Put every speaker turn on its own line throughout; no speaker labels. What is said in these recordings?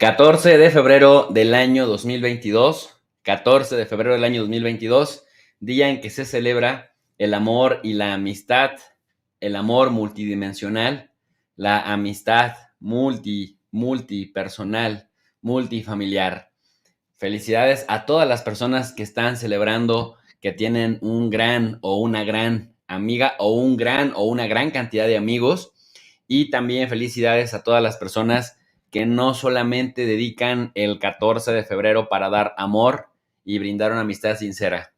14 de febrero del año 2022, 14 de febrero del año 2022, día en que se celebra el amor y la amistad, el amor multidimensional, la amistad multipersonal, multifamiliar. Felicidades a todas las personas que están celebrando, que tienen un gran o una gran amiga o un gran o una gran cantidad de amigos. Y también felicidades a todas las personas que no solamente dedican el 14 de febrero para dar amor y brindar una amistad sincera.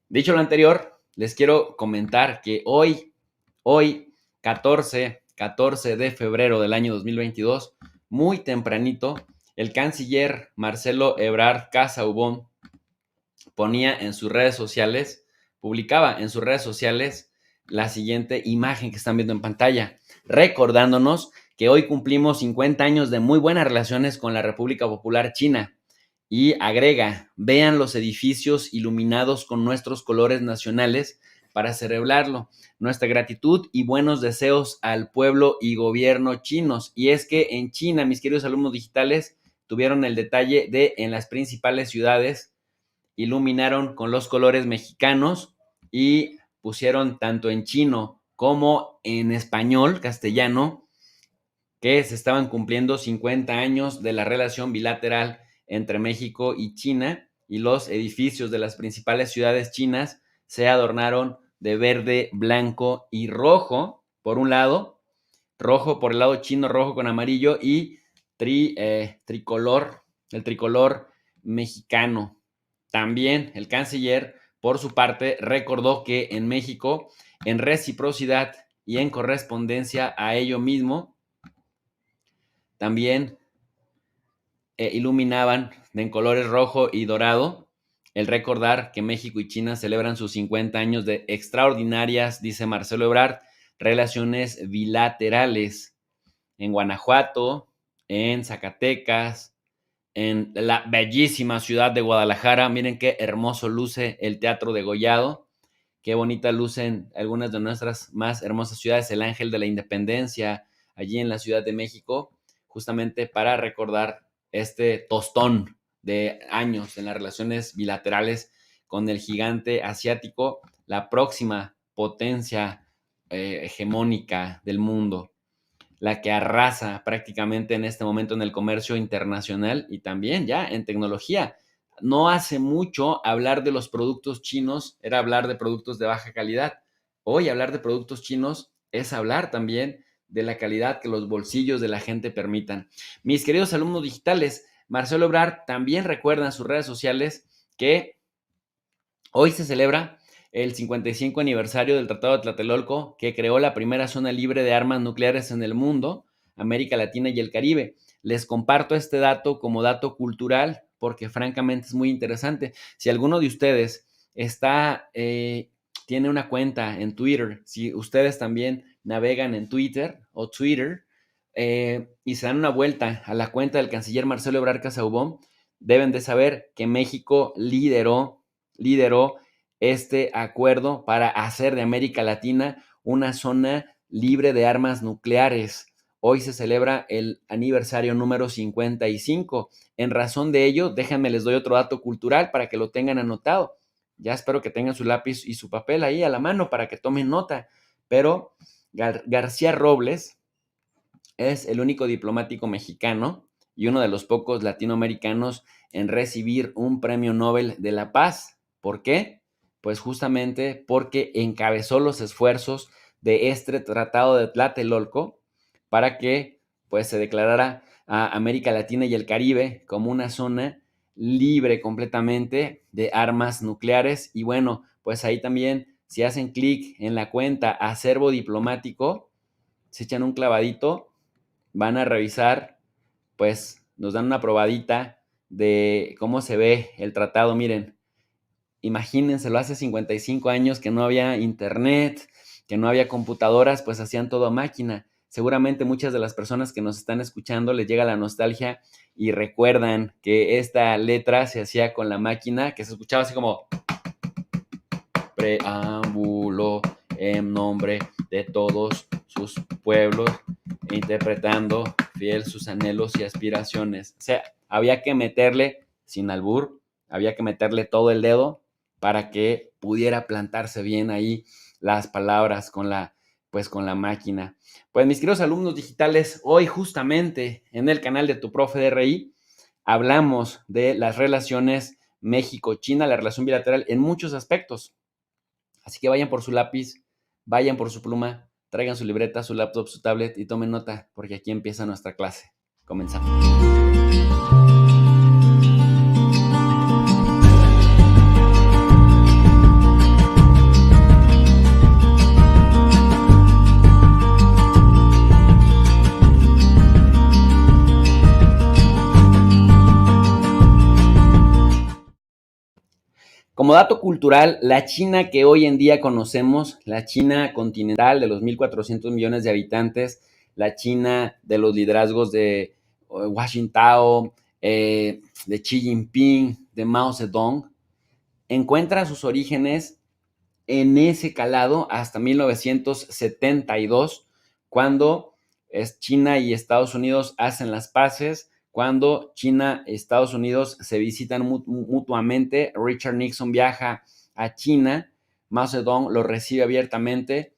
Dicho lo anterior, les quiero comentar que hoy 14 de febrero del año 2022, muy tempranito, el canciller Marcelo Ebrard Casaubon ponía en sus redes sociales, publicaba en sus redes sociales la siguiente imagen que están viendo en pantalla, recordándonos que hoy cumplimos 50 años de muy buenas relaciones con la República Popular China. Y agrega, vean los edificios iluminados con nuestros colores nacionales para celebrarlo. Nuestra gratitud y buenos deseos al pueblo y gobierno chinos. Y es que en China, mis queridos alumnos digitales, tuvieron el detalle de en las principales ciudades iluminaron con los colores mexicanos y pusieron tanto en chino como en español, castellano, que se estaban cumpliendo 50 años de la relación bilateral entre México y China, y los edificios de las principales ciudades chinas se adornaron de verde, blanco y rojo, por un lado, rojo por el lado chino, rojo con amarillo, y tricolor, el tricolor mexicano. También el canciller, por su parte, recordó que en México, en reciprocidad y en correspondencia a ello mismo, también iluminaban en colores rojo y dorado el recordar que México y China celebran sus 50 años de extraordinarias, dice Marcelo Ebrard, relaciones bilaterales en Guanajuato, en Zacatecas, en la bellísima ciudad de Guadalajara. Miren qué hermoso luce el Teatro Degollado, qué bonita lucen algunas de nuestras más hermosas ciudades, el Ángel de la Independencia, allí en la Ciudad de México, justamente para recordar este tostón de años en las relaciones bilaterales con el gigante asiático, la próxima potencia hegemónica del mundo, la que arrasa prácticamente en este momento en el comercio internacional y también ya en tecnología. No hace mucho hablar de los productos chinos era hablar de productos de baja calidad. Hoy hablar de productos chinos es hablar también de la calidad que los bolsillos de la gente permitan. Mis queridos alumnos digitales, Marcelo Ebrard también recuerda en sus redes sociales que hoy se celebra el 55 aniversario del Tratado de Tlatelolco, que creó la primera zona libre de armas nucleares en el mundo, América Latina y el Caribe. Les comparto este dato como dato cultural porque francamente es muy interesante. Si alguno de ustedes tiene una cuenta en Twitter, si ustedes también navegan en Twitter o Twitter y se dan una vuelta a la cuenta del canciller Marcelo Ebrard Casaubon, deben de saber que México lideró este acuerdo para hacer de América Latina una zona libre de armas nucleares. Hoy se celebra el aniversario número 55. En razón de ello, déjenme les doy otro dato cultural para que lo tengan anotado. Ya espero que tengan su lápiz y su papel ahí a la mano para que tomen nota. Pero García Robles es el único diplomático mexicano y uno de los pocos latinoamericanos en recibir un premio Nobel de la Paz. ¿Por qué? Pues justamente porque encabezó los esfuerzos de este tratado de Tlatelolco para que pues se declarara a América Latina y el Caribe como una zona libre completamente de armas nucleares. Y bueno, pues ahí también, si hacen clic en la cuenta Acervo Diplomático, se echan un clavadito, van a revisar, pues nos dan una probadita de cómo se ve el tratado. Miren, imagínenselo, hace 55 años que no había internet, que no había computadoras, pues hacían todo a máquina. Seguramente muchas de las personas que nos están escuchando les llega la nostalgia y recuerdan que esta letra se hacía con la máquina, que se escuchaba así como preámbulo en nombre de todos sus pueblos, interpretando fiel sus anhelos y aspiraciones. O sea, había que meterle, sin albur, había que meterle todo el dedo para que pudiera plantarse bien ahí las palabras con la máquina. Pues mis queridos alumnos digitales, hoy justamente en el canal de Tu Profe de RI hablamos de las relaciones México-China, la relación bilateral en muchos aspectos. Así que vayan por su lápiz, vayan por su pluma, traigan su libreta, su laptop, su tablet y tomen nota, porque aquí empieza nuestra clase. Comenzamos. Como dato cultural, la China que hoy en día conocemos, la China continental de los 1.400 millones de habitantes, la China de los liderazgos de Hu Jintao, de Xi Jinping, de Mao Zedong, encuentra sus orígenes en ese calado hasta 1972, cuando China y Estados Unidos hacen las paces, cuando China y Estados Unidos se visitan mutuamente. Richard Nixon viaja a China, Mao Zedong lo recibe abiertamente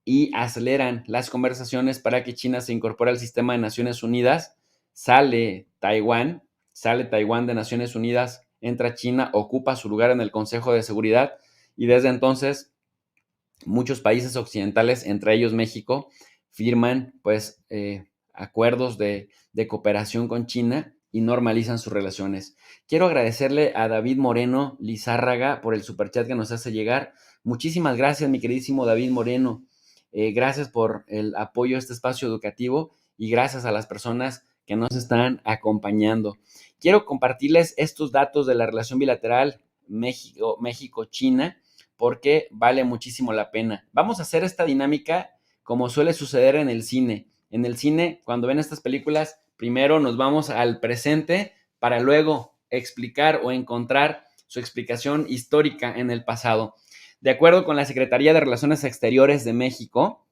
y aceleran las conversaciones para que China se incorpore al sistema de Naciones Unidas. Sale Taiwán de Naciones Unidas, entra China, ocupa su lugar en el Consejo de Seguridad y desde entonces muchos países occidentales, entre ellos México, firman acuerdos de cooperación con China y normalizan sus relaciones. Quiero agradecerle a David Moreno Lizárraga por el superchat que nos hace llegar. Muchísimas gracias, mi queridísimo David Moreno. Gracias por el apoyo a este espacio educativo y gracias a las personas que nos están acompañando. Quiero compartirles estos datos de la relación bilateral México-China porque vale muchísimo la pena. Vamos a hacer esta dinámica como suele suceder en el cine. En el cine, cuando ven estas películas, primero nos vamos al presente para luego explicar o encontrar su explicación histórica en el pasado. De acuerdo con la Secretaría de Relaciones Exteriores de México,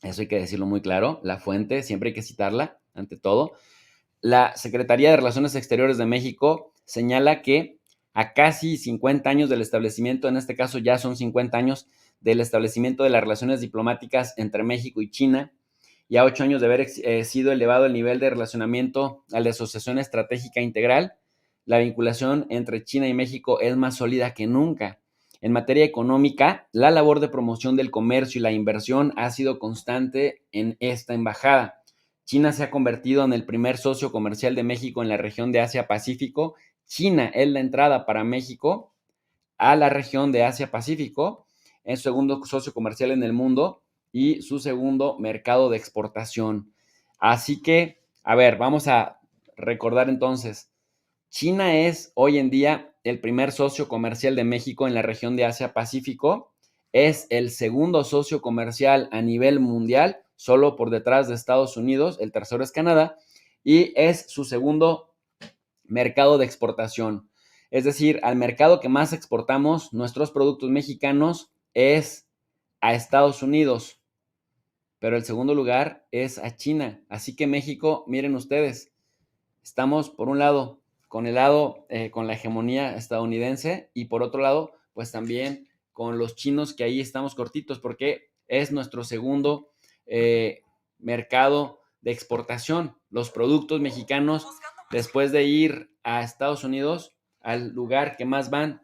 eso hay que decirlo muy claro, la fuente, siempre hay que citarla, ante todo, la Secretaría de Relaciones Exteriores de México señala que a casi 50 años del establecimiento, en este caso ya son 50 años del establecimiento de las relaciones diplomáticas entre México y China, y a 8 años de haber sido elevado el nivel de relacionamiento a la Asociación Estratégica Integral, la vinculación entre China y México es más sólida que nunca. En materia económica, la labor de promoción del comercio y la inversión ha sido constante en esta embajada. China se ha convertido en el primer socio comercial de México en la región de Asia-Pacífico. China es la entrada para México a la región de Asia-Pacífico, es su segundo socio comercial en el mundo y su segundo mercado de exportación. Así que, a ver, vamos a recordar entonces. China es hoy en día el primer socio comercial de México en la región de Asia-Pacífico. Es el segundo socio comercial a nivel mundial, solo por detrás de Estados Unidos. El tercero es Canadá y es su segundo mercado de exportación. Es decir, al mercado que más exportamos nuestros productos mexicanos es a Estados Unidos, pero el segundo lugar es a China. Así que México, miren ustedes, estamos por un lado con con la hegemonía estadounidense y por otro lado, pues también con los chinos, que ahí estamos cortitos porque es nuestro segundo mercado de exportación. Los productos mexicanos, después de ir a Estados Unidos, al lugar que más van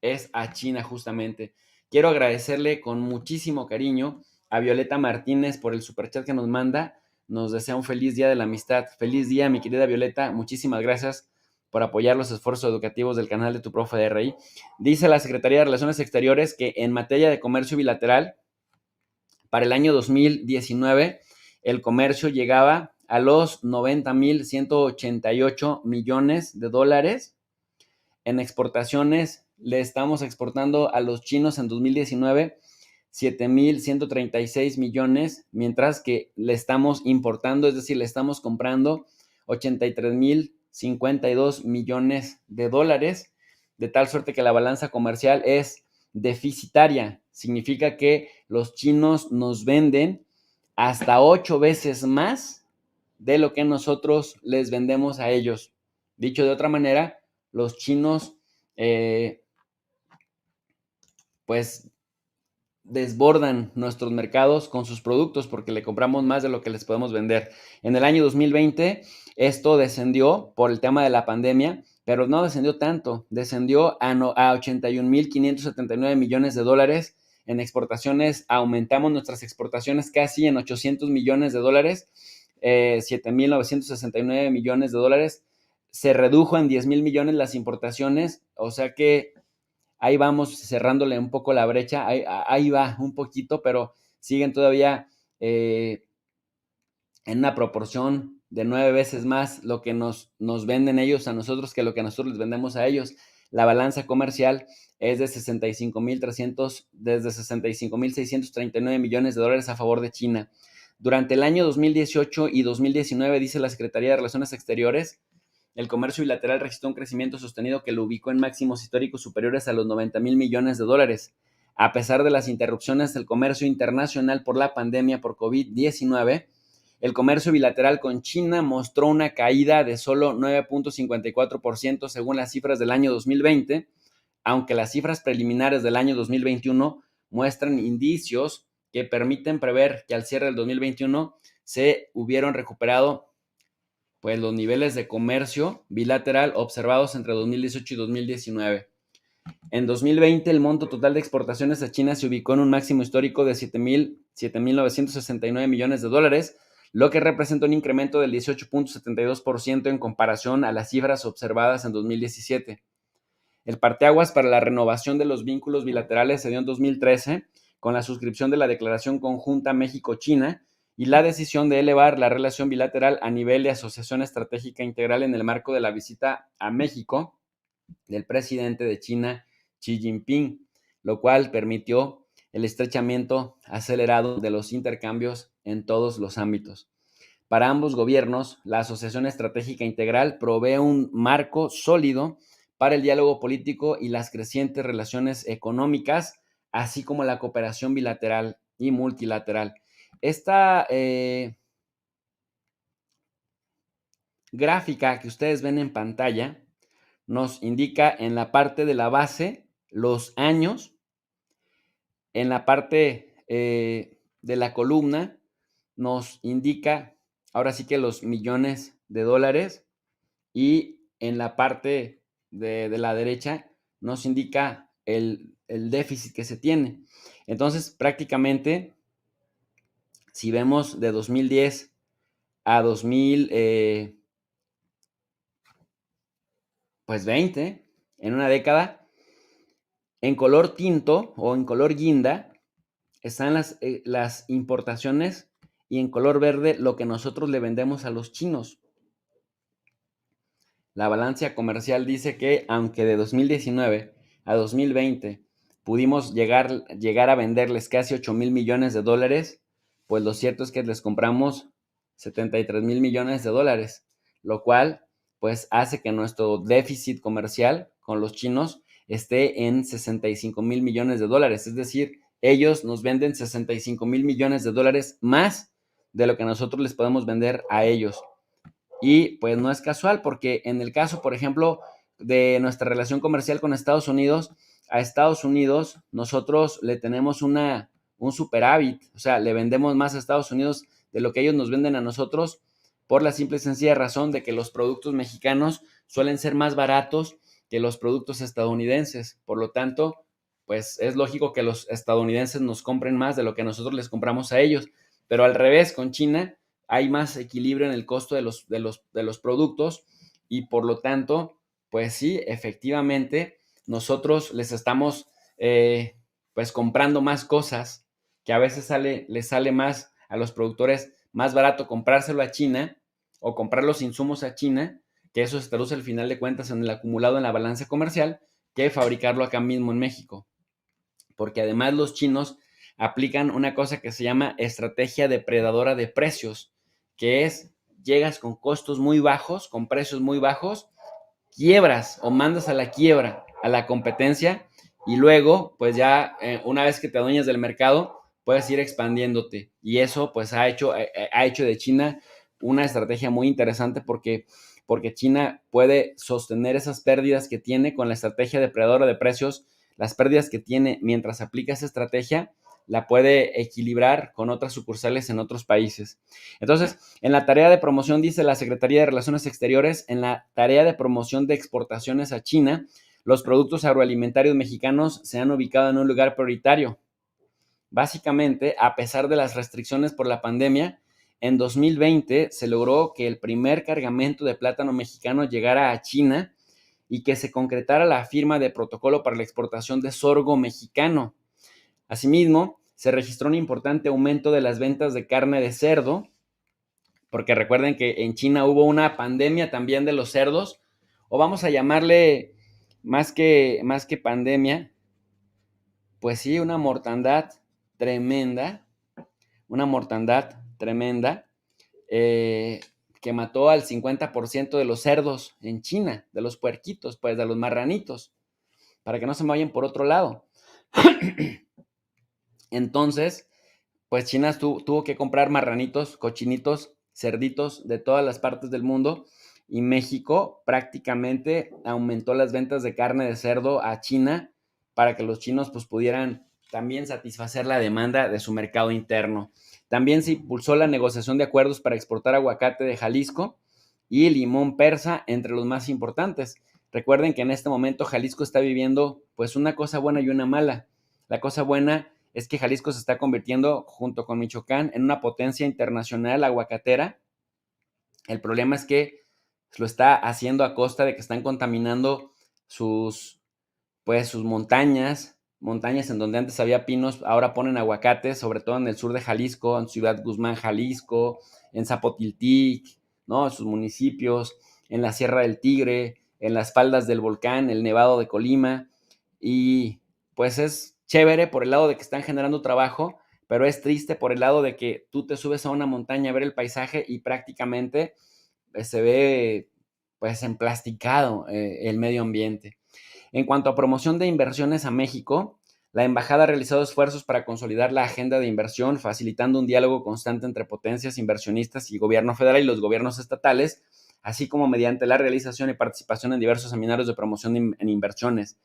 es a China justamente. Quiero agradecerle con muchísimo cariño a Violeta Martínez por el superchat que nos manda. Nos desea un feliz día de la amistad. Feliz día, mi querida Violeta. Muchísimas gracias por apoyar los esfuerzos educativos del canal de Tu Profe de RI. Dice la Secretaría de Relaciones Exteriores que en materia de comercio bilateral, para el año 2019, el comercio llegaba a los 90,188 millones de dólares. En exportaciones, le estamos exportando a los chinos en 2019 7,136 millones, mientras que le estamos importando, es decir, le estamos comprando 83,052 millones de dólares, de tal suerte que la balanza comercial es deficitaria. Significa que los chinos nos venden hasta 8 veces más de lo que nosotros les vendemos a ellos. Dicho de otra manera, los chinos pues desbordan nuestros mercados con sus productos porque le compramos más de lo que les podemos vender. En el año 2020 esto descendió por el tema de la pandemia, pero no descendió tanto, descendió a 81.579 millones de dólares en exportaciones. Aumentamos nuestras exportaciones casi en 800 millones de dólares, 7.969 millones de dólares. Se redujo en 10.000 millones las importaciones, o sea que ahí vamos cerrándole un poco la brecha, ahí va un poquito, pero siguen todavía en una proporción de 9 veces más lo que nos venden ellos a nosotros que lo que nosotros les vendemos a ellos. La balanza comercial es de 65.639 millones de dólares a favor de China. Durante el año 2018 y 2019, dice la Secretaría de Relaciones Exteriores, el comercio bilateral registró un crecimiento sostenido que lo ubicó en máximos históricos superiores a los 90.000 millones de dólares. A pesar de las interrupciones del comercio internacional por la pandemia por COVID-19, el comercio bilateral con China mostró una caída de solo 9.54% según las cifras del año 2020, aunque las cifras preliminares del año 2021 muestran indicios que permiten prever que al cierre del 2021 se hubieron recuperado pues los niveles de comercio bilateral observados entre 2018 y 2019. En 2020, el monto total de exportaciones a China se ubicó en un máximo histórico de 7.969 millones de dólares, lo que representa un incremento del 18.72% en comparación a las cifras observadas en 2017. El parteaguas para la renovación de los vínculos bilaterales se dio en 2013 con la suscripción de la Declaración Conjunta México-China y la decisión de elevar la relación bilateral a nivel de asociación estratégica integral en el marco de la visita a México del presidente de China, Xi Jinping, lo cual permitió el estrechamiento acelerado de los intercambios en todos los ámbitos. Para ambos gobiernos, la Asociación Estratégica Integral provee un marco sólido para el diálogo político y las crecientes relaciones económicas, así como la cooperación bilateral y multilateral. Esta gráfica que ustedes ven en pantalla nos indica en la parte de la base los años, en la parte de la columna nos indica ahora sí que los millones de dólares y en la parte de la derecha nos indica el déficit que se tiene. Entonces, prácticamente, si vemos de 2010 a 2020, en una década, en color tinto o en color guinda están las importaciones y en color verde lo que nosotros le vendemos a los chinos. La balanza comercial dice que aunque de 2019 a 2020 pudimos llegar a venderles casi 8.000 millones de dólares, pues lo cierto es que les compramos 73.000 millones de dólares, lo cual pues hace que nuestro déficit comercial con los chinos esté en 65.000 millones de dólares. Es decir, ellos nos venden 65.000 millones de dólares más de lo que nosotros les podemos vender a ellos. Y pues no es casual porque en el caso, por ejemplo, de nuestra relación comercial con Estados Unidos, a Estados Unidos nosotros le tenemos un superávit, o sea, le vendemos más a Estados Unidos de lo que ellos nos venden a nosotros por la simple y sencilla razón de que los productos mexicanos suelen ser más baratos que los productos estadounidenses. Por lo tanto, pues es lógico que los estadounidenses nos compren más de lo que nosotros les compramos a ellos. Pero al revés, con China hay más equilibrio en el costo de los productos y por lo tanto, pues sí, efectivamente, nosotros les estamos pues comprando más cosas que a veces les sale más a los productores más barato comprárselo a China o comprar los insumos a China, que eso se traduce al final de cuentas en el acumulado en la balanza comercial, que fabricarlo acá mismo en México. Porque además los chinos aplican una cosa que se llama estrategia depredadora de precios, que es llegas con costos muy bajos, con precios muy bajos, quiebras o mandas a la quiebra a la competencia y luego, pues ya una vez que te adueñas del mercado, puedes ir expandiéndote. Y eso pues ha hecho de China una estrategia muy interesante porque China puede sostener esas pérdidas que tiene con la estrategia depredadora de precios. Las pérdidas que tiene mientras aplica esa estrategia la puede equilibrar con otras sucursales en otros países. Entonces, en la tarea de promoción, dice la Secretaría de Relaciones Exteriores, en la tarea de promoción de exportaciones a China, los productos agroalimentarios mexicanos se han ubicado en un lugar prioritario. Básicamente, a pesar de las restricciones por la pandemia, en 2020 se logró que el primer cargamento de plátano mexicano llegara a China y que se concretara la firma de protocolo para la exportación de sorgo mexicano. Asimismo, se registró un importante aumento de las ventas de carne de cerdo, porque recuerden que en China hubo una pandemia también de los cerdos, o vamos a llamarle más que pandemia, pues sí, una mortandad tremenda, eh, que mató al 50% de los cerdos en China, de los puerquitos, pues de los marranitos, para que no se me vayan por otro lado. Entonces, pues China tuvo que comprar marranitos, cochinitos, cerditos de todas las partes del mundo, y México prácticamente aumentó las ventas de carne de cerdo a China para que los chinos pues pudieran también satisfacer la demanda de su mercado interno. También se impulsó la negociación de acuerdos para exportar aguacate de Jalisco y limón persa, entre los más importantes. Recuerden que en este momento Jalisco está viviendo pues una cosa buena y una mala. La cosa buena es que Jalisco se está convirtiendo, junto con Michoacán, en una potencia internacional aguacatera. El problema es que lo está haciendo a costa de que están contaminando sus, pues, sus montañas en donde antes había pinos, ahora ponen aguacates, sobre todo en el sur de Jalisco, en Ciudad Guzmán, Jalisco, en Zapotiltic, ¿no? En sus municipios, en la Sierra del Tigre, en las faldas del volcán, el Nevado de Colima, y pues es chévere por el lado de que están generando trabajo, pero es triste por el lado de que tú te subes a una montaña a ver el paisaje y prácticamente se ve pues emplasticado el medio ambiente. En cuanto a promoción de inversiones a México, la embajada ha realizado esfuerzos para consolidar la agenda de inversión, facilitando un diálogo constante entre potencias inversionistas y gobierno federal y los gobiernos estatales, así como mediante la realización y participación en diversos seminarios de promoción en inversiones.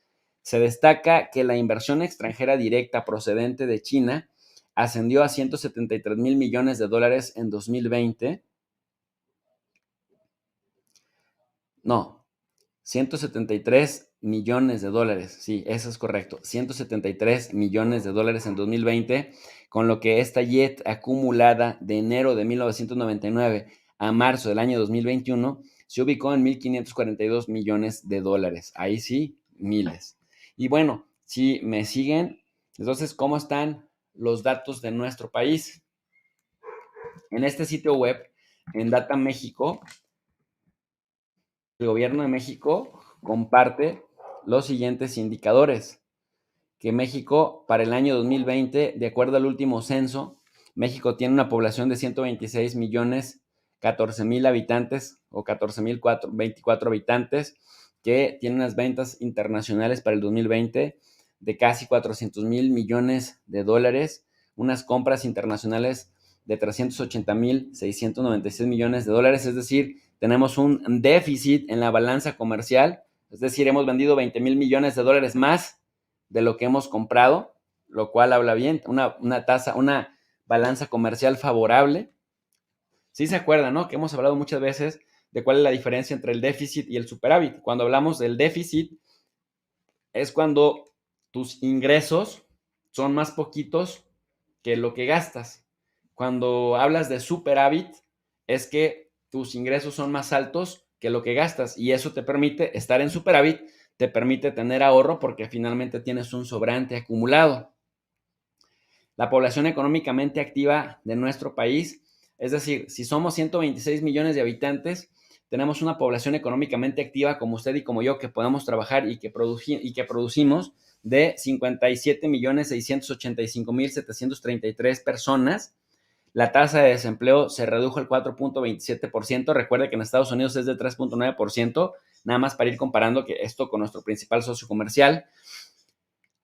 Se destaca que la inversión extranjera directa procedente de China ascendió a 173 mil millones de dólares en 2020. No, 173 millones de dólares, sí, eso es correcto, 173 millones de dólares en 2020, con lo que esta YET acumulada de enero de 1999 a marzo del año 2021 se ubicó en 1.542 millones de dólares. Ahí sí, miles. Y bueno, si me siguen, entonces, ¿cómo están los datos de nuestro país? En este sitio web, en Data México, el gobierno de México comparte los siguientes indicadores. Que México, para el año 2020, de acuerdo al último censo, México tiene una población de 126 millones 14 mil habitantes o 14 mil 24 habitantes, que tiene unas ventas internacionales para el 2020 de casi 400 mil millones de dólares, unas compras internacionales de 380 mil 696 millones de dólares, es decir, tenemos un déficit en la balanza comercial, es decir, hemos vendido 20 mil millones de dólares más de lo que hemos comprado, lo cual habla bien, una balanza comercial favorable. Sí se acuerdan, ¿no? Que hemos hablado muchas veces de cuál es la diferencia entre el déficit y el superávit. Cuando hablamos del déficit, es cuando tus ingresos son más poquitos que lo que gastas. Cuando hablas de superávit, es que tus ingresos son más altos que lo que gastas y eso te permite estar en superávit, te permite tener ahorro porque finalmente tienes un sobrante acumulado. La población económicamente activa de nuestro país, es decir, si somos 126 millones de habitantes, tenemos una población económicamente activa como usted y como yo que podemos trabajar y que producimos de 57.685.733 personas. La tasa de desempleo se redujo al 4.27%. Recuerde que en Estados Unidos es de 3.9%, nada más para ir comparando que esto con nuestro principal socio comercial.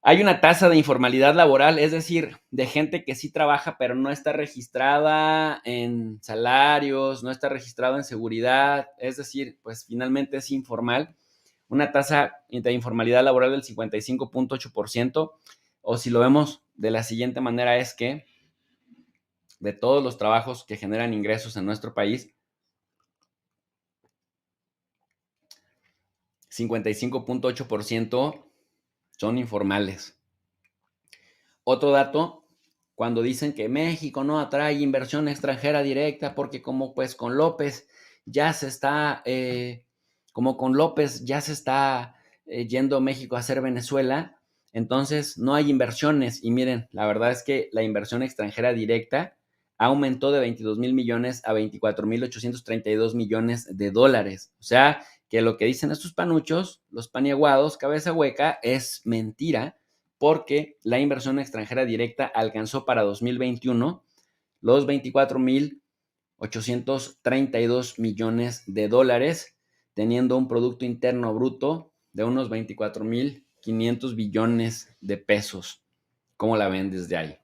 Hay una tasa de informalidad laboral, es decir, de gente que sí trabaja, pero no está registrada en salarios, no está registrado en seguridad, es decir, pues finalmente es informal. Una tasa de informalidad laboral del 55.8%, o si lo vemos de la siguiente manera, es que de todos los trabajos que generan ingresos en nuestro país, 55.8% son informales. Otro dato, cuando dicen que México no atrae inversión extranjera directa porque como pues con López ya se está, yendo México a ser Venezuela, entonces no hay inversiones. Y miren, la verdad es que la inversión extranjera directa aumentó de 22,000 millones a 24,832 millones de dólares. O sea, que lo que dicen estos panuchos, los paniaguados, cabeza hueca, es mentira, porque la inversión extranjera directa alcanzó para 2021 los 24,832 millones de dólares, teniendo un Producto Interno Bruto de unos 24,500 billones de pesos. ¿Cómo la ven desde ahí?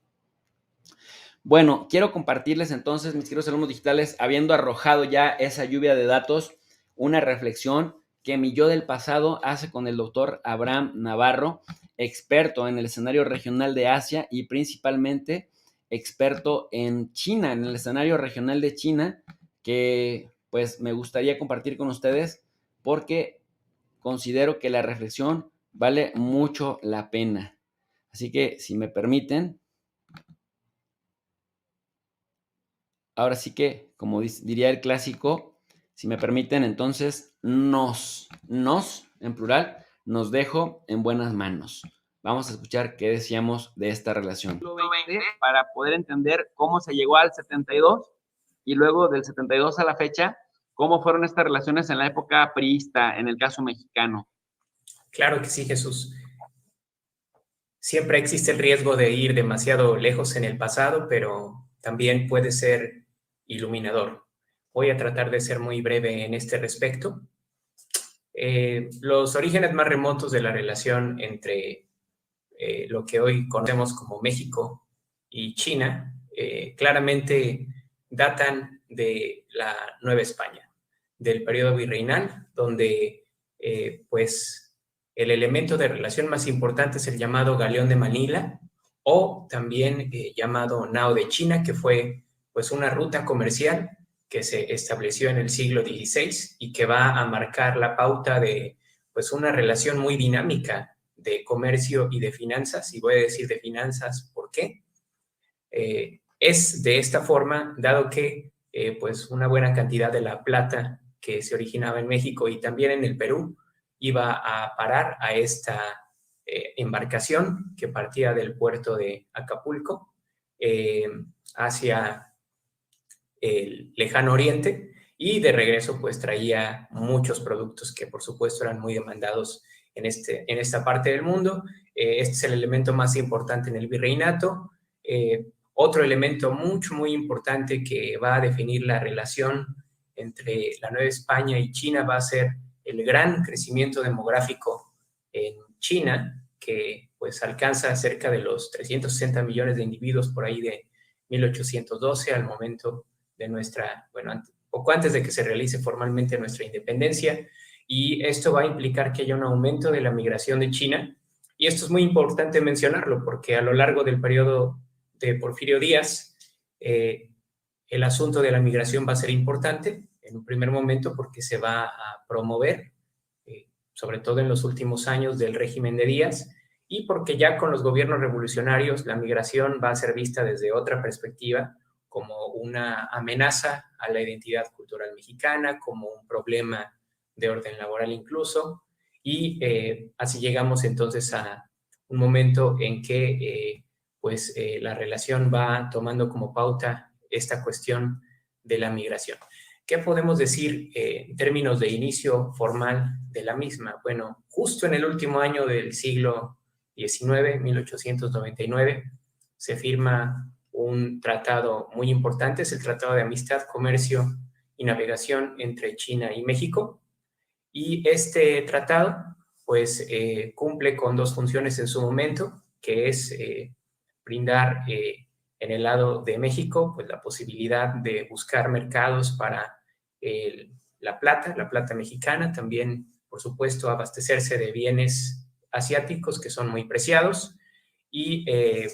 Bueno, quiero compartirles entonces, mis queridos alumnos digitales, habiendo arrojado ya esa lluvia de datos, una reflexión que mi yo del pasado hace con el doctor Abraham Navarro, experto en el escenario regional de Asia y principalmente experto en China, en el escenario regional de China, que pues me gustaría compartir con ustedes porque considero que la reflexión vale mucho la pena. Así que, si me permiten, ahora sí que, como diría el clásico, si me permiten, entonces en plural, nos dejo en buenas manos. Vamos a escuchar qué decíamos de esta relación. Para poder entender cómo se llegó al 72 y luego del 72 a la fecha, cómo fueron estas relaciones en la época priista, en el caso mexicano.
Claro que sí, Jesús. Siempre existe el riesgo de ir demasiado lejos en el pasado, pero también puede ser iluminador. Voy a tratar de ser muy breve en este respecto. Los orígenes más remotos de la relación entre lo que hoy conocemos como México y China claramente datan de la Nueva España, del periodo virreinal, donde pues el elemento de relación más importante es el llamado Galeón de Manila, o también llamado Nao de China, que fue pues una ruta comercial que se estableció en el siglo XVI y que va a marcar la pauta de pues una relación muy dinámica de comercio y de finanzas, y voy a decir de finanzas, ¿por qué? Es de esta forma, dado que pues una buena cantidad de la plata que se originaba en México y también en el Perú iba a parar a esta embarcación que partía del puerto de Acapulco hacia el lejano oriente, y de regreso pues traía muchos productos que por supuesto eran muy demandados en esta parte del mundo. Este es el elemento más importante en el virreinato. Otro elemento muy importante que va a definir la relación entre la Nueva España y China va a ser el gran crecimiento demográfico en China, que pues alcanza cerca de los 360 millones de individuos por ahí de 1812 al momento de nuestra, bueno, poco antes de que se realice formalmente nuestra independencia, y esto va a implicar que haya un aumento de la migración de China, y esto es muy importante mencionarlo porque a lo largo del periodo de Porfirio Díaz, el asunto de la migración va a ser importante en un primer momento porque se va a promover, sobre todo en los últimos años del régimen de Díaz, y porque ya con los gobiernos revolucionarios la migración va a ser vista desde otra perspectiva, como una amenaza a la identidad cultural mexicana, como un problema de orden laboral incluso, y así llegamos entonces a un momento en que la relación va tomando como pauta esta cuestión de la migración. ¿Qué podemos decir en términos de inicio formal de la misma? Bueno, justo en el último año del siglo XIX, 1899, se firma un tratado muy importante, es el Tratado de Amistad, Comercio y Navegación entre China y México. Y este tratado pues cumple con dos funciones en su momento, que es brindar en el lado de México pues la posibilidad de buscar mercados para la plata mexicana, también por supuesto abastecerse de bienes asiáticos que son muy preciados y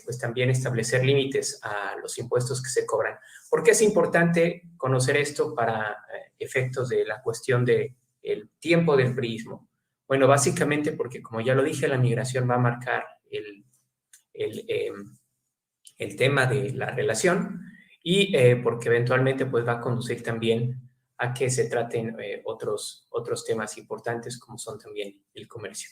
pues también establecer límites a los impuestos que se cobran. ¿Por qué es importante conocer esto para efectos de la cuestión del tiempo del priismo? Bueno, básicamente porque, como ya lo dije, la migración va a marcar el, eh, el tema de la relación y porque eventualmente pues va a conducir también a que se traten otros temas importantes como son también el comercio.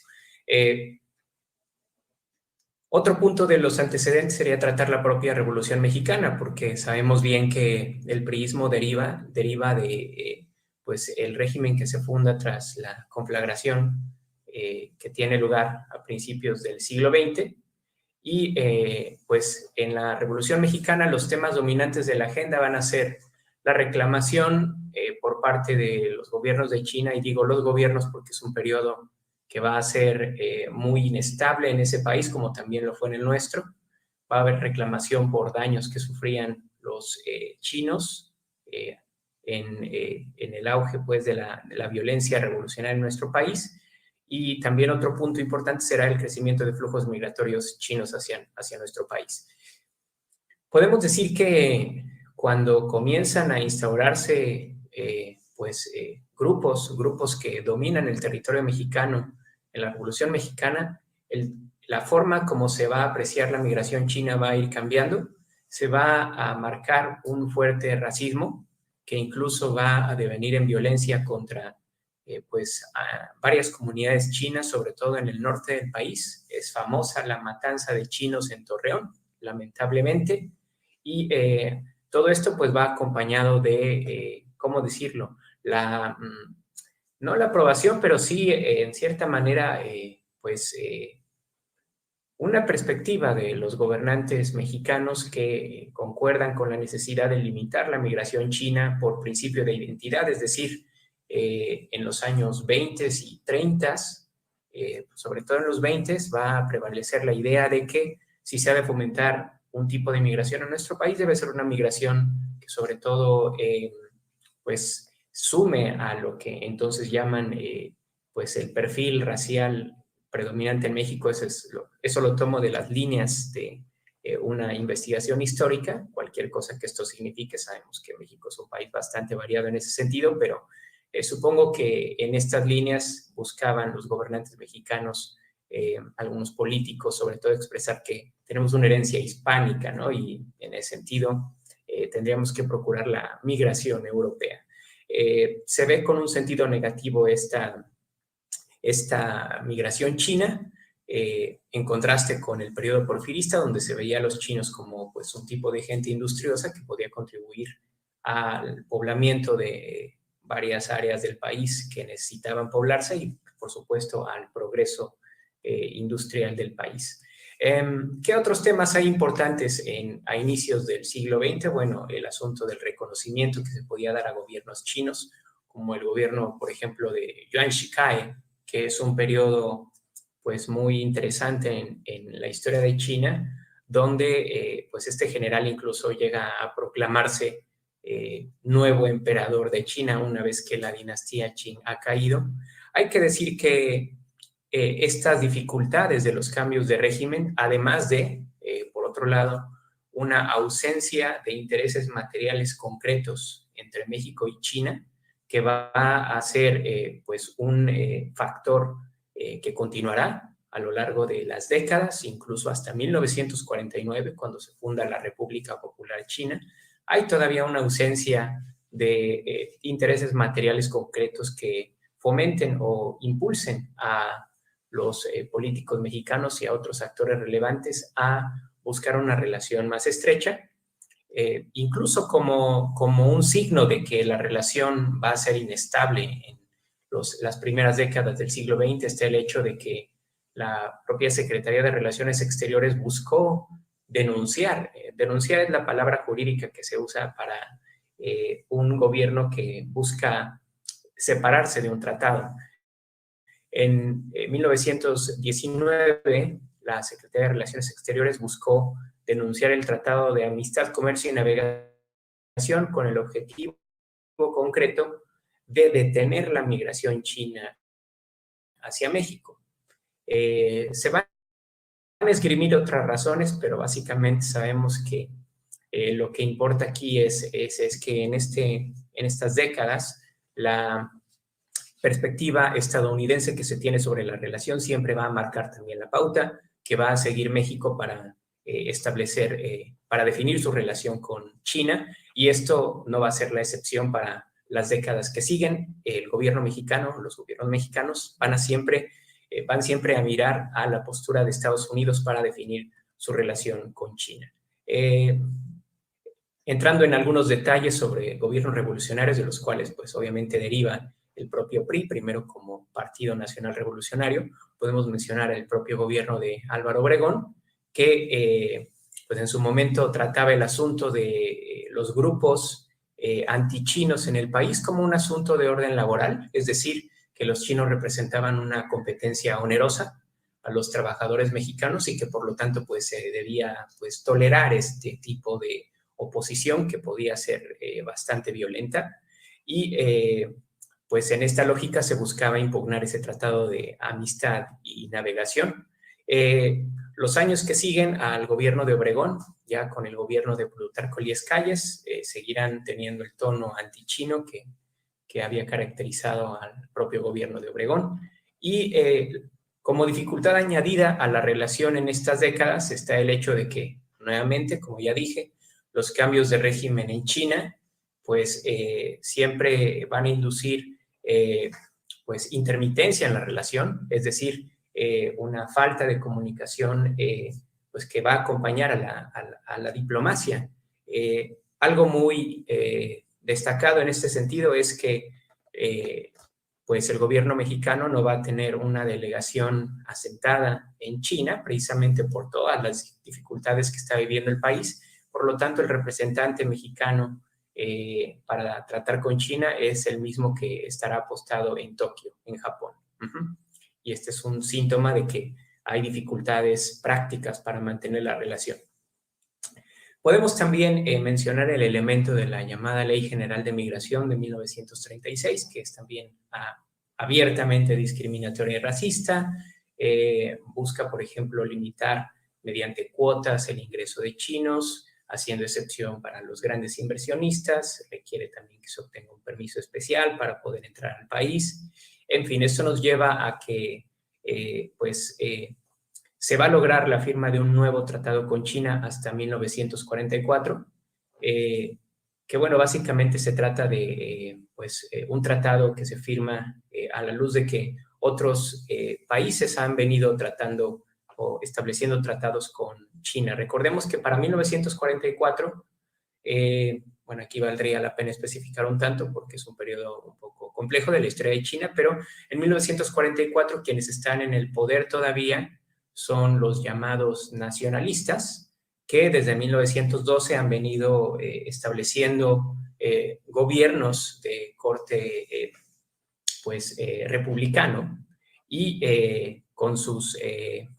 Otro punto de los antecedentes sería tratar la propia Revolución Mexicana, porque sabemos bien que el priismo deriva de pues el régimen que se funda tras la conflagración que tiene lugar a principios del siglo XX. Y pues en la Revolución Mexicana los temas dominantes de la agenda van a ser la reclamación por parte de los gobiernos de China, y digo los gobiernos porque es un periodo que va a ser muy inestable en ese país, como también lo fue en el nuestro. Va a haber reclamación por daños que sufrían los chinos en el auge pues, de la violencia revolucionaria en nuestro país. Y también otro punto importante será el crecimiento de flujos migratorios chinos hacia nuestro país. Podemos decir que cuando comienzan a instaurarse grupos que dominan el territorio mexicano en la Revolución Mexicana, la forma como se va a apreciar la migración china va a ir cambiando. Se va a marcar un fuerte racismo que incluso va a devenir en violencia contra a varias comunidades chinas, sobre todo en el norte del país. Es famosa la matanza de chinos en Torreón, lamentablemente, y todo esto pues va acompañado de, ¿cómo decirlo? No la aprobación, pero sí en cierta manera, una perspectiva de los gobernantes mexicanos que concuerdan con la necesidad de limitar la migración china por principio de identidad, es decir, en los años 20 y 30, sobre todo en los 20, va a prevalecer la idea de que si se ha de fomentar un tipo de migración en nuestro país, debe ser una migración que sobre todo pues sume a lo que entonces llaman pues el perfil racial predominante en México. Eso lo tomo de las líneas de una investigación histórica, cualquier cosa que esto signifique. Sabemos que México es un país bastante variado en ese sentido, pero supongo que en estas líneas buscaban los gobernantes mexicanos, algunos políticos, sobre todo expresar que tenemos una herencia hispánica, ¿no? Y en ese sentido tendríamos que procurar la migración europea. Se ve con un sentido negativo esta migración china, en contraste con el periodo porfirista, donde se veía a los chinos como pues, un tipo de gente industriosa que podía contribuir al poblamiento de varias áreas del país que necesitaban poblarse y, por supuesto, al progreso industrial del país. ¿Qué otros temas hay importantes a inicios del siglo XX? Bueno, el asunto del reconocimiento que se podía dar a gobiernos chinos, como el gobierno, por ejemplo, de Yuan Shikai, que es un periodo pues, muy interesante en la historia de China, donde pues, este general incluso llega a proclamarse nuevo emperador de China una vez que la dinastía Qing ha caído. Hay que decir que estas dificultades de los cambios de régimen, además de, por otro lado, una ausencia de intereses materiales concretos entre México y China, que va a ser pues un factor que continuará a lo largo de las décadas, incluso hasta 1949, cuando se funda la República Popular China. Hay todavía una ausencia de intereses materiales concretos que fomenten o impulsen a los políticos mexicanos y a otros actores relevantes a buscar una relación más estrecha, incluso como un signo de que la relación va a ser inestable. En las primeras décadas del siglo XX está el hecho de que la propia Secretaría de Relaciones Exteriores buscó denunciar. Denunciar es la palabra jurídica que se usa para un gobierno que busca separarse de un tratado. En 1919, la Secretaría de Relaciones Exteriores buscó denunciar el Tratado de Amistad, Comercio y Navegación con el objetivo concreto de detener la migración china hacia México. Se van a esgrimir otras razones, pero básicamente sabemos que lo que importa aquí es que en estas décadas la perspectiva estadounidense que se tiene sobre la relación siempre va a marcar también la pauta que va a seguir México para para definir su relación con China, y esto no va a ser la excepción para las décadas que siguen. El gobierno mexicano, los gobiernos mexicanos van siempre a mirar a la postura de Estados Unidos para definir su relación con China. Entrando en algunos detalles sobre gobiernos revolucionarios, de los cuales pues obviamente deriva el propio PRI, primero como Partido Nacional Revolucionario, podemos mencionar el propio gobierno de Álvaro Obregón, que pues en su momento trataba el asunto de los grupos antichinos en el país como un asunto de orden laboral, es decir, que los chinos representaban una competencia onerosa a los trabajadores mexicanos y que por lo tanto pues se debía pues tolerar este tipo de oposición que podía ser bastante violenta, y pues en esta lógica se buscaba impugnar ese tratado de amistad y navegación. Los años que siguen al gobierno de Obregón, ya con el gobierno de Plutarco Elías Calles, seguirán teniendo el tono antichino que había caracterizado al propio gobierno de Obregón, y como dificultad añadida a la relación en estas décadas está el hecho de que, nuevamente, como ya dije, los cambios de régimen en China pues siempre van a inducir pues intermitencia en la relación, es decir, una falta de comunicación pues que va a acompañar a la diplomacia. Algo muy destacado en este sentido es que pues el gobierno mexicano no va a tener una delegación asentada en China, precisamente por todas las dificultades que está viviendo el país. Por lo tanto, el representante mexicano para tratar con China es el mismo que estará apostado en Tokio, en Japón. Y este es un síntoma de que hay dificultades prácticas para mantener la relación. Podemos también mencionar el elemento de la llamada Ley General de Migración de 1936, que es también abiertamente discriminatoria y racista. Busca, por ejemplo, limitar mediante cuotas el ingreso de chinos, haciendo excepción para los grandes inversionistas. Requiere también que se obtenga un permiso especial para poder entrar al país. En fin, esto nos lleva a que se va a lograr la firma de un nuevo tratado con China hasta 1944, que bueno, básicamente se trata de un tratado que se firma a la luz de que otros países han venido tratando o estableciendo tratados con China. Recordemos que para 1944, bueno, aquí valdría la pena especificar un tanto porque es un periodo un poco complejo de la historia de China, pero en 1944 quienes están en el poder todavía son los llamados nacionalistas, que desde 1912 han venido estableciendo gobiernos de corte republicano, y con sus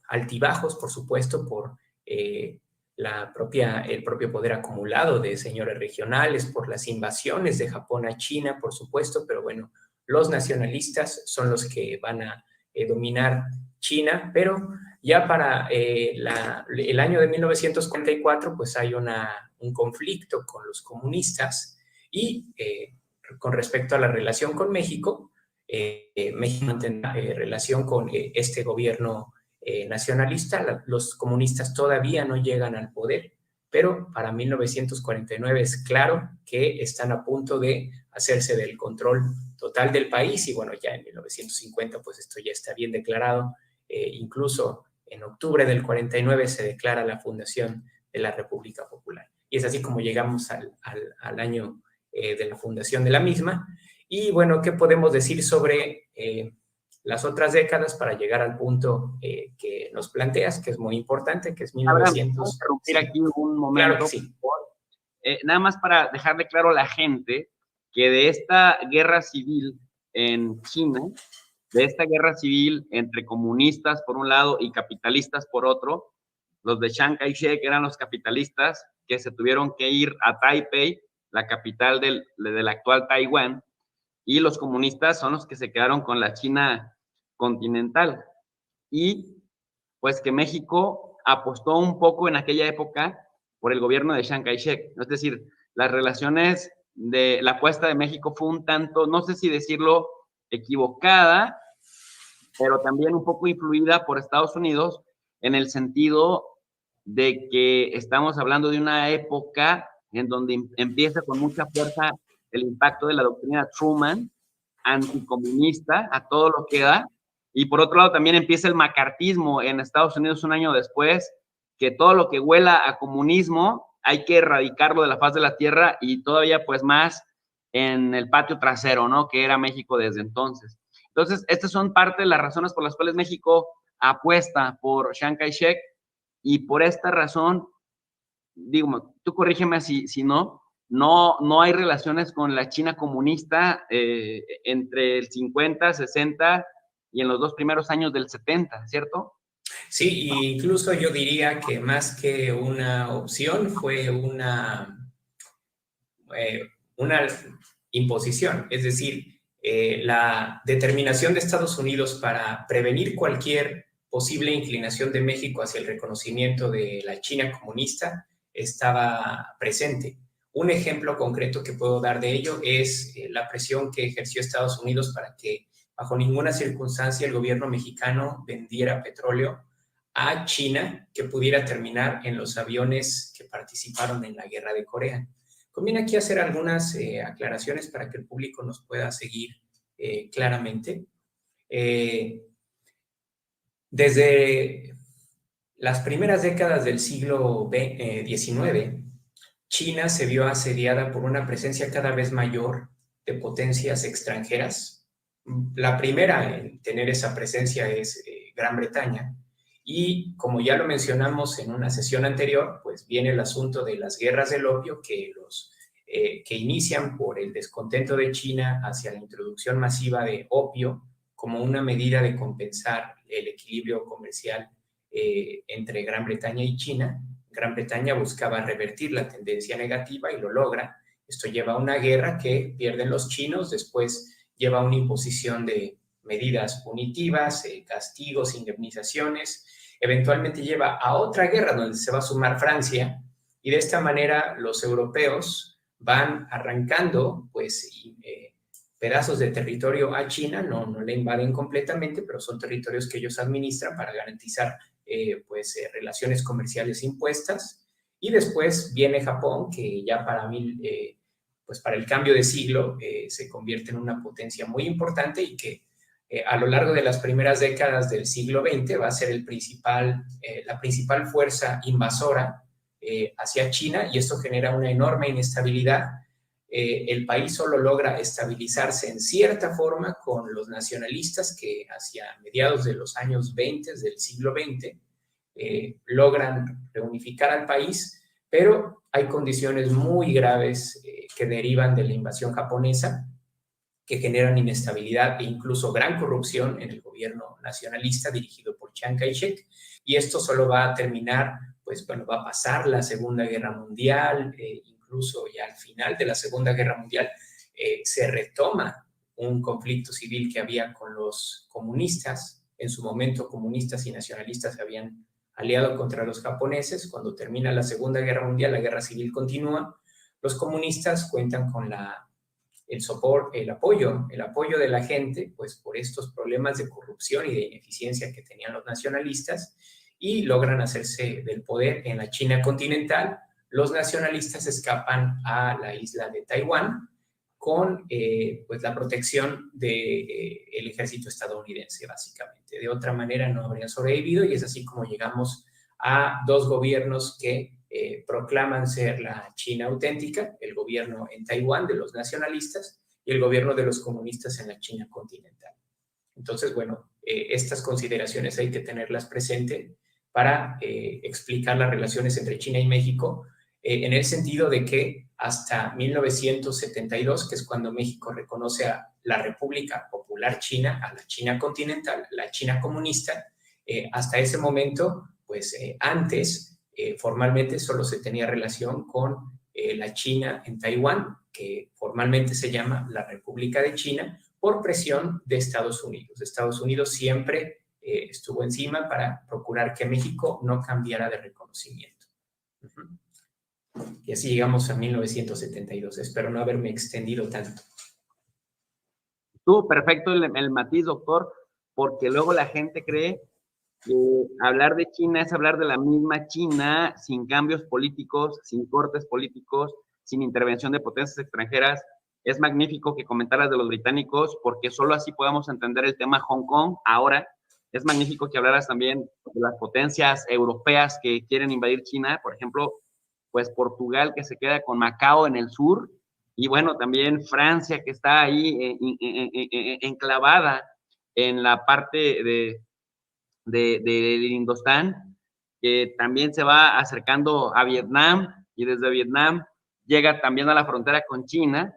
altibajos, por supuesto, por el propio poder acumulado de señores regionales, por las invasiones de Japón a China, por supuesto, pero bueno, los nacionalistas son los que van a dominar China, pero ya para el año de 1944 pues hay un conflicto con los comunistas, y con respecto a la relación con México, México mantendrá relación con este gobierno nacionalista. Los comunistas todavía no llegan al poder, pero para 1949 es claro que están a punto de hacerse del control total del país, y bueno, ya en 1950 pues esto ya está bien declarado. Incluso en octubre del 49 se declara la fundación de la República Popular. Y es así como llegamos al año de la fundación de la misma. Y bueno, ¿qué podemos decir sobre las otras décadas para llegar al punto que nos planteas, que es muy importante, que es 1900?
¿Puedo interrumpir aquí un momento?
Claro que sí.
Nada más para dejarle claro a la gente que de esta guerra civil en China, de esta guerra civil entre comunistas por un lado y capitalistas por otro. Los de Chiang Kai-shek eran los capitalistas que se tuvieron que ir a Taipei, la capital del actual Taiwán, y los comunistas son los que se quedaron con la China continental. Y pues que México apostó un poco en aquella época por el gobierno de Chiang Kai-shek. Es decir, las relaciones de la apuesta de México fue un tanto, no sé si decirlo equivocada, pero también un poco influida por Estados Unidos en el sentido de que estamos hablando de una época en donde empieza con mucha fuerza el impacto de la doctrina Truman, anticomunista, a todo lo que da, y por otro lado también empieza el macartismo en Estados Unidos un año después, que todo lo que huela a comunismo hay que erradicarlo de la faz de la tierra, y todavía pues más en el patio trasero, ¿no? Que era México desde entonces. Entonces, estas son parte de las razones por las cuales México apuesta por Chiang Kai-shek, y por esta razón, digo, tú corrígeme si no hay relaciones con la China comunista entre el 50, 60 y en los 2 primeros años del 70, ¿cierto?
Sí, incluso yo diría que más que una opción fue una imposición, es decir, la determinación de Estados Unidos para prevenir cualquier posible inclinación de México hacia el reconocimiento de la China comunista estaba presente. Un ejemplo concreto que puedo dar de ello es la presión que ejerció Estados Unidos para que bajo ninguna circunstancia el gobierno mexicano vendiera petróleo a China que pudiera terminar en los aviones que participaron en la guerra de Corea. Conviene aquí hacer algunas aclaraciones para que el público nos pueda seguir claramente. Desde las primeras décadas del siglo XIX, China se vio asediada por una presencia cada vez mayor de potencias extranjeras. La primera en tener esa presencia es Gran Bretaña. Y como ya lo mencionamos en una sesión anterior, pues viene el asunto de las guerras del opio que inician por el descontento de China hacia la introducción masiva de opio como una medida de compensar el equilibrio comercial entre Gran Bretaña y China. Gran Bretaña buscaba revertir la tendencia negativa y lo logra. Esto lleva a una guerra que pierden los chinos, después lleva a una imposición de medidas punitivas, castigos, indemnizaciones, eventualmente lleva a otra guerra donde se va a sumar Francia, y de esta manera los europeos van arrancando pues pedazos de territorio a China, no le invaden completamente, pero son territorios que ellos administran para garantizar relaciones comerciales impuestas. Y después viene Japón, que ya para el cambio de siglo se convierte en una potencia muy importante y que a lo largo de las primeras décadas del siglo XX va a ser la principal fuerza invasora hacia China, y esto genera una enorme inestabilidad. El país solo logra estabilizarse en cierta forma con los nacionalistas que hacia mediados de los años 20 del siglo XX logran reunificar al país, pero hay condiciones muy graves que derivan de la invasión japonesa, que generan inestabilidad e incluso gran corrupción en el gobierno nacionalista dirigido por Chiang Kai-shek. Y esto solo va a terminar, va a pasar la Segunda Guerra Mundial, incluso ya al final de la Segunda Guerra Mundial se retoma un conflicto civil que había con los comunistas. En su momento, comunistas y nacionalistas se habían aliado contra los japoneses. Cuando termina la Segunda Guerra Mundial, la guerra civil continúa. Los comunistas cuentan con el apoyo de la gente, pues por estos problemas de corrupción y de ineficiencia que tenían los nacionalistas, y logran hacerse del poder en la China continental. Los nacionalistas escapan a la isla de Taiwán con la protección del ejército estadounidense, básicamente. De otra manera no habrían sobrevivido, y es así como llegamos a dos gobiernos que proclaman ser la China auténtica, el gobierno en Taiwán de los nacionalistas y el gobierno de los comunistas en la China continental. Entonces, estas consideraciones hay que tenerlas presente para explicar las relaciones entre China y México, en el sentido de que hasta 1972, que es cuando México reconoce a la República Popular China, a la China continental, la China comunista. Hasta ese momento, pues antes, formalmente solo se tenía relación con la China en Taiwán, que formalmente se llama la República de China, por presión de Estados Unidos. Estados Unidos siempre estuvo encima para procurar que México no cambiara de reconocimiento. Y así llegamos a 1972. Espero no haberme extendido tanto.
Estuvo perfecto el matiz, doctor, porque luego la gente cree que hablar de China es hablar de la misma China, sin cambios políticos, sin cortes políticos, sin intervención de potencias extranjeras. Es magnífico que comentaras de los británicos, porque solo así podamos entender el tema Hong Kong. Ahora, es magnífico que hablaras también de las potencias europeas que quieren invadir China, por ejemplo, pues Portugal, que se queda con Macao en el sur, y bueno, también Francia, que está ahí enclavada en la parte de Indostán, que también se va acercando a Vietnam, y desde Vietnam llega también a la frontera con China.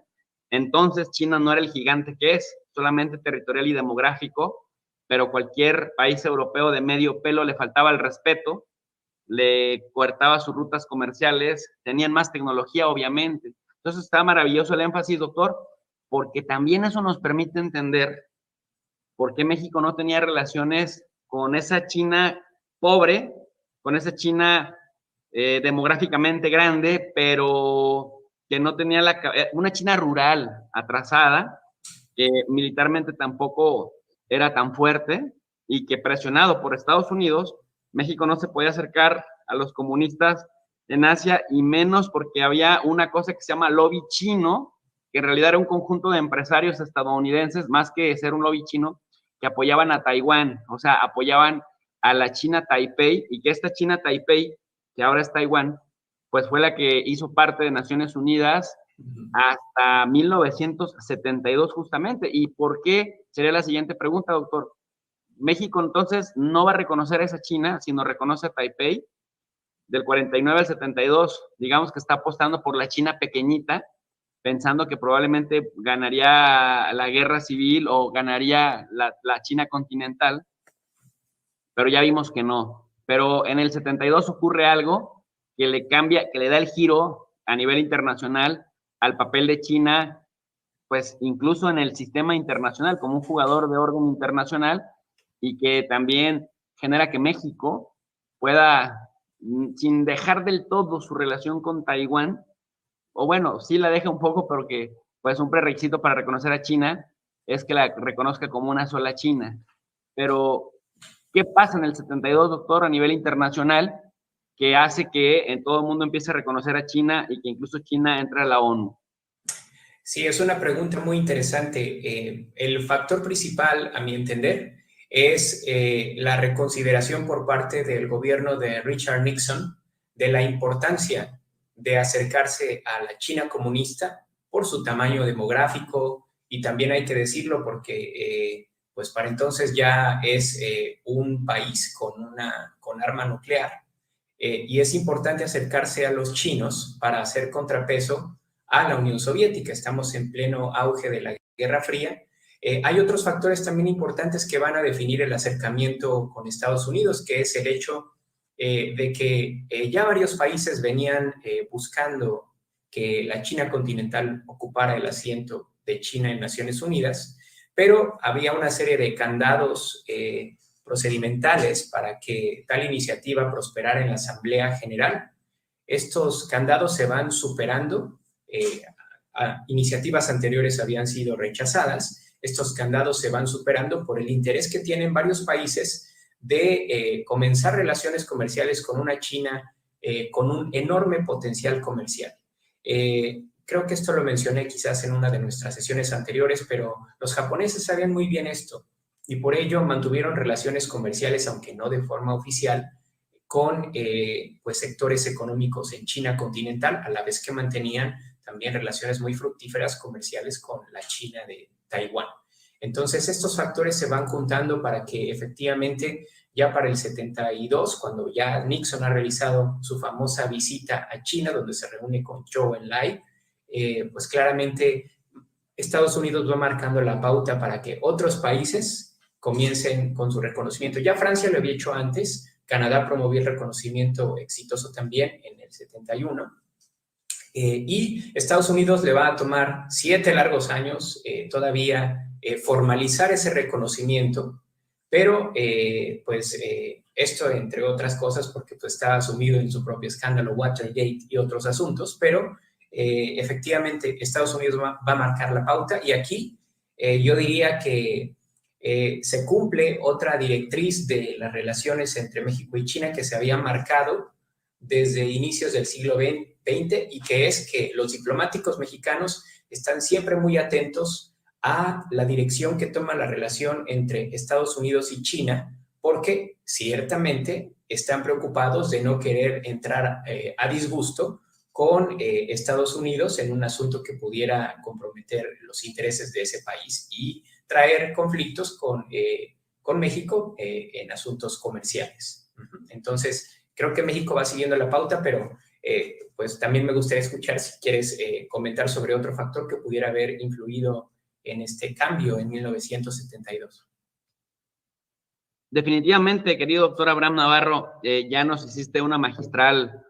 Entonces China no era el gigante que es, solamente territorial y demográfico, pero cualquier país europeo de medio pelo le faltaba el respeto, le cortaba sus rutas comerciales, tenían más tecnología, obviamente. Entonces está maravilloso el énfasis, doctor, porque también eso nos permite entender por qué México no tenía relaciones con esa China pobre, con esa China demográficamente grande, pero que no tenía una China rural, atrasada, que militarmente tampoco era tan fuerte, y que presionado por Estados Unidos, México no se podía acercar a los comunistas en Asia, y menos porque había una cosa que se llama lobby chino, que en realidad era un conjunto de empresarios estadounidenses, más que ser un lobby chino, que apoyaban a Taiwán, o sea, apoyaban a la China Taipei, y que esta China Taipei, que ahora es Taiwán, pues fue la que hizo parte de Naciones Unidas hasta 1972 justamente. ¿Y por qué? Sería la siguiente pregunta, doctor. México entonces no va a reconocer a esa China, sino reconoce a Taipei. Del 49 al 72, digamos que está apostando por la China pequeñita, pensando que probablemente ganaría la guerra civil o ganaría la China continental, pero ya vimos que no. Pero en el 72 ocurre algo que le cambia, que le da el giro a nivel internacional al papel de China, pues incluso en el sistema internacional, como un jugador de orden internacional, y que también genera que México pueda, sin dejar del todo su relación con Taiwán, o bueno, sí la deja un poco, porque pues un prerequisito para reconocer a China es que la reconozca como una sola China. Pero, ¿qué pasa en el 72, doctor, a nivel internacional, que hace que en todo el mundo empiece a reconocer a China y que incluso China entre a la ONU?
Sí, es una pregunta muy interesante. El factor principal, a mi entender, es la reconsideración por parte del gobierno de Richard Nixon de la importancia de acercarse a la China comunista por su tamaño demográfico, y también hay que decirlo porque pues para entonces ya es un país con arma nuclear, y es importante acercarse a los chinos para hacer contrapeso a la Unión Soviética. Estamos en pleno auge de la Guerra Fría. Hay otros factores también importantes que van a definir el acercamiento con Estados Unidos, que es el hecho de que ya varios países venían buscando que la China continental ocupara el asiento de China en Naciones Unidas, pero había una serie de candados procedimentales para que tal iniciativa prosperara en la Asamblea General. Estos candados se van superando. Iniciativas anteriores habían sido rechazadas. Estos candados se van superando por el interés que tienen varios países de comenzar relaciones comerciales con una China con un enorme potencial comercial. Creo que esto lo mencioné quizás en una de nuestras sesiones anteriores, pero los japoneses sabían muy bien esto y por ello mantuvieron relaciones comerciales, aunque no de forma oficial, con pues sectores económicos en China continental, a la vez que mantenían también relaciones muy fructíferas comerciales con la China de Taiwán. Entonces, estos factores se van juntando para que efectivamente ya para el 72, cuando ya Nixon ha realizado su famosa visita a China, donde se reúne con Zhou Enlai, pues claramente Estados Unidos va marcando la pauta para que otros países comiencen con su reconocimiento. Ya Francia lo había hecho antes, Canadá promovió el reconocimiento exitoso también en el 71, y Estados Unidos le va a tomar 7 largos años todavía formalizar ese reconocimiento, pero esto entre otras cosas porque pues, está sumido en su propio escándalo Watergate y otros asuntos, pero efectivamente Estados Unidos va a marcar la pauta y aquí yo diría que se cumple otra directriz de las relaciones entre México y China que se había marcado desde inicios del siglo XX y que es que los diplomáticos mexicanos están siempre muy atentos a la dirección que toma la relación entre Estados Unidos y China, porque ciertamente están preocupados de no querer entrar a disgusto con Estados Unidos en un asunto que pudiera comprometer los intereses de ese país y traer conflictos con México en asuntos comerciales. Entonces, creo que México va siguiendo la pauta, pero pues también me gustaría escuchar si quieres comentar sobre otro factor que pudiera haber influido en este cambio en 1972.
Definitivamente, querido doctor Abraham Navarro, ya nos hiciste un magistral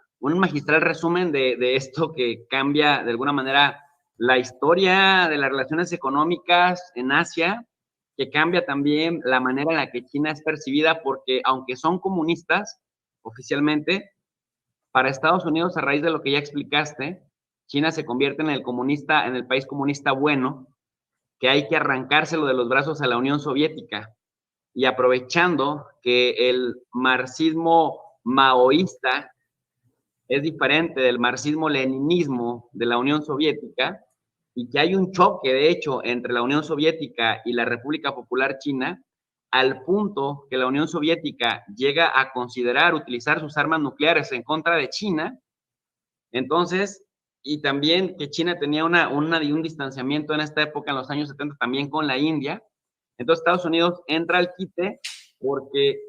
resumen de esto que cambia de alguna manera la historia de las relaciones económicas en Asia, que cambia también la manera en la que China es percibida, porque aunque son comunistas oficialmente, para Estados Unidos, a raíz de lo que ya explicaste, China se convierte en el país comunista bueno, que hay que arrancárselo de los brazos a la Unión Soviética. Y aprovechando que el marxismo maoísta es diferente del marxismo-leninismo de la Unión Soviética, y que hay un choque, de hecho, entre la Unión Soviética y la República Popular China, al punto que la Unión Soviética llega a considerar utilizar sus armas nucleares en contra de China. Entonces, y también que China tenía un distanciamiento en esta época, en los años 70, también con la India. Entonces, Estados Unidos entra al quite porque,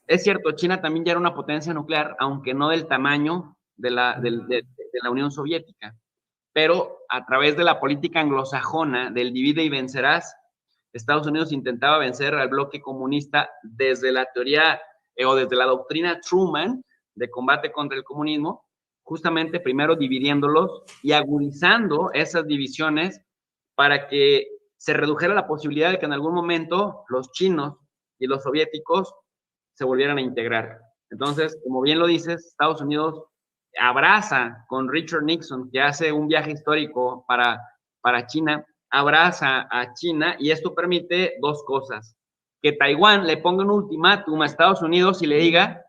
es cierto, China también ya era una potencia nuclear, aunque no del tamaño de la Unión Soviética. Pero a través de la política anglosajona, del divide y vencerás, Estados Unidos intentaba vencer al bloque comunista desde la teoría o desde la doctrina Truman de combate contra el comunismo, justamente primero dividiéndolos y agudizando esas divisiones para que se redujera la posibilidad de que en algún momento los chinos y los soviéticos se volvieran a integrar. Entonces, como bien lo dices, Estados Unidos abraza con Richard Nixon, que hace un viaje histórico para China, abraza a China y esto permite dos cosas: que Taiwán le ponga un ultimátum a Estados Unidos y le diga,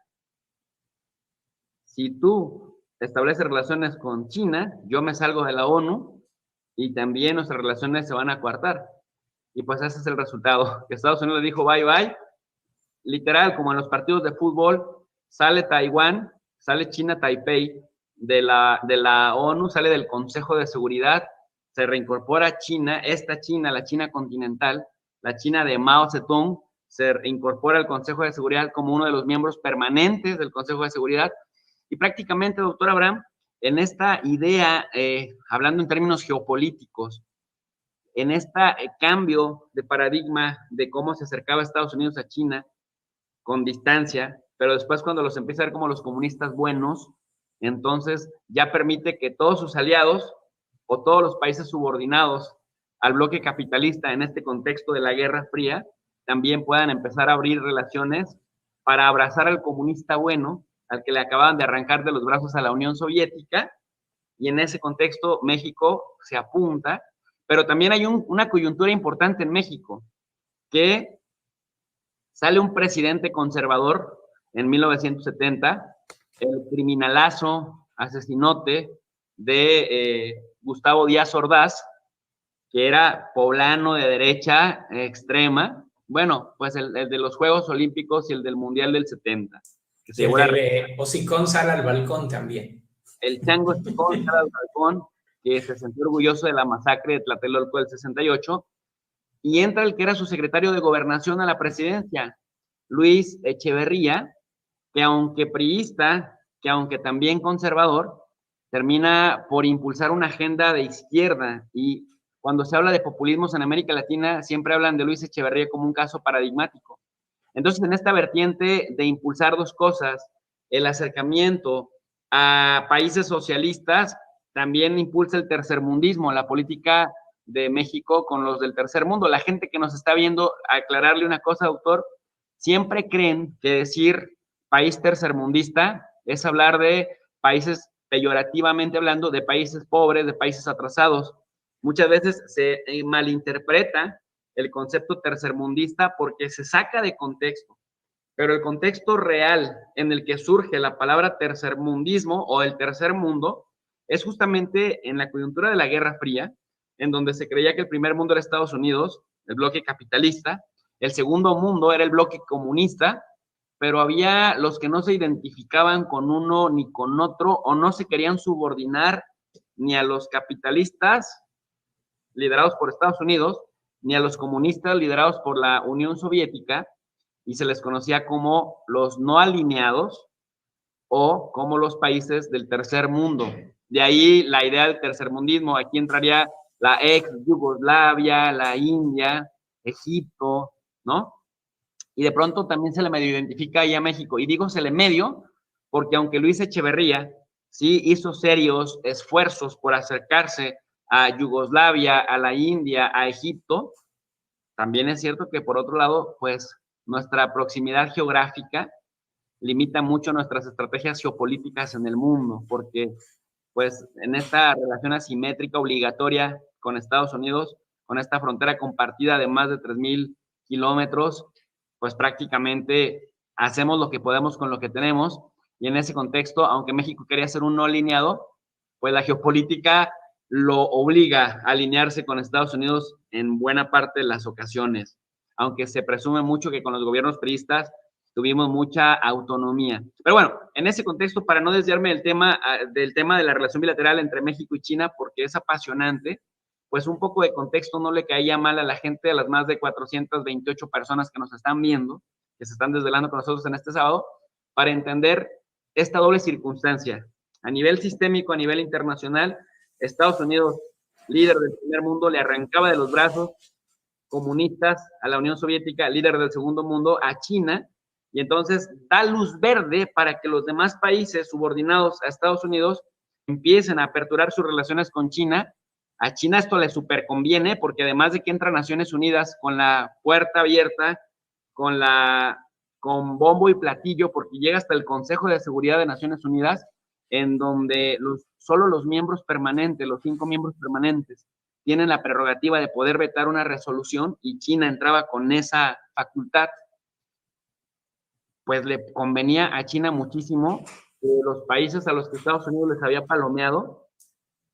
si tú estableces relaciones con China, yo me salgo de la ONU y también nuestras relaciones se van a coartar. Y pues ese es el resultado, que Estados Unidos le dijo bye bye, literal, como en los partidos de fútbol, sale Taiwán, sale China Taipei de la ONU, sale del Consejo de Seguridad, se reincorpora China, la China continental, la China de Mao Zedong, se incorpora al Consejo de Seguridad como uno de los miembros permanentes del Consejo de Seguridad. Y prácticamente, doctor Abraham, en esta idea, hablando en términos geopolíticos, en este cambio de paradigma de cómo se acercaba Estados Unidos a China con distancia, pero después cuando los empieza a ver como los comunistas buenos, entonces ya permite que todos sus aliados o todos los países subordinados al bloque capitalista en este contexto de la Guerra Fría también puedan empezar a abrir relaciones para abrazar al comunista bueno, al que le acababan de arrancar de los brazos a la Unión Soviética, y en ese contexto México se apunta, pero también hay una coyuntura importante en México, que sale un presidente conservador en 1970, el criminalazo, asesinote de Gustavo Díaz Ordaz, que era poblano de derecha extrema, bueno, pues el de los Juegos Olímpicos y el del Mundial del 70.
Que se el de Hocicón sale al balcón también.
El chango Hocicón sale al balcón, que se sintió orgulloso de la masacre de Tlatelolco del 68, y entra el que era su secretario de Gobernación a la presidencia, Luis Echeverría, que aunque priista, que aunque también conservador, termina por impulsar una agenda de izquierda, y cuando se habla de populismos en América Latina, siempre hablan de Luis Echeverría como un caso paradigmático. Entonces, en esta vertiente de impulsar dos cosas, el acercamiento a países socialistas, también impulsa el tercermundismo, la política de México con los del tercer mundo. La gente que nos está viendo, aclararle una cosa, doctor, siempre creen que decir país tercermundista es hablar de países, peyorativamente hablando, de países pobres, de países atrasados. Muchas veces se malinterpreta el concepto tercermundista porque se saca de contexto, pero el contexto real en el que surge la palabra tercermundismo o el tercer mundo es justamente en la coyuntura de la Guerra Fría, en donde se creía que el primer mundo era Estados Unidos, el bloque capitalista, el segundo mundo era el bloque comunista, pero había los que no se identificaban con uno ni con otro, o no se querían subordinar ni a los capitalistas liderados por Estados Unidos, ni a los comunistas liderados por la Unión Soviética, y se les conocía como los no alineados o como los países del tercer mundo. De ahí la idea del tercermundismo. Aquí entraría la ex Yugoslavia, la India, Egipto, ¿no? Y de pronto también se le medio identifica ahí a México. Y digo se le medio porque aunque Luis Echeverría sí hizo serios esfuerzos por acercarse a Yugoslavia, a la India, a Egipto, también es cierto que por otro lado, pues nuestra proximidad geográfica limita mucho nuestras estrategias geopolíticas en el mundo, porque pues en esta relación asimétrica obligatoria con Estados Unidos, con esta frontera compartida de más de 3,000 kilómetros, pues prácticamente hacemos lo que podemos con lo que tenemos, y en ese contexto, aunque México quería ser un no alineado, pues la geopolítica lo obliga a alinearse con Estados Unidos en buena parte de las ocasiones, aunque se presume mucho que con los gobiernos priistas tuvimos mucha autonomía. Pero bueno, en ese contexto, para no desviarme del tema de la relación bilateral entre México y China, porque es apasionante, pues un poco de contexto no le caía mal a la gente, a las más de 428 personas que nos están viendo, que se están desvelando con nosotros en este sábado, para entender esta doble circunstancia. A nivel sistémico, a nivel internacional, Estados Unidos, líder del primer mundo, le arrancaba de los brazos comunistas a la Unión Soviética, líder del segundo mundo, a China, y entonces da luz verde para que los demás países subordinados a Estados Unidos empiecen a aperturar sus relaciones con China. A China esto le súper conviene porque además de que entra Naciones Unidas con la puerta abierta, con bombo y platillo, porque llega hasta el Consejo de Seguridad de Naciones Unidas, en donde solo los miembros permanentes, los 5 miembros permanentes, tienen la prerrogativa de poder vetar una resolución, y China entraba con esa facultad. Pues le convenía a China muchísimo que los países a los que Estados Unidos les había palomeado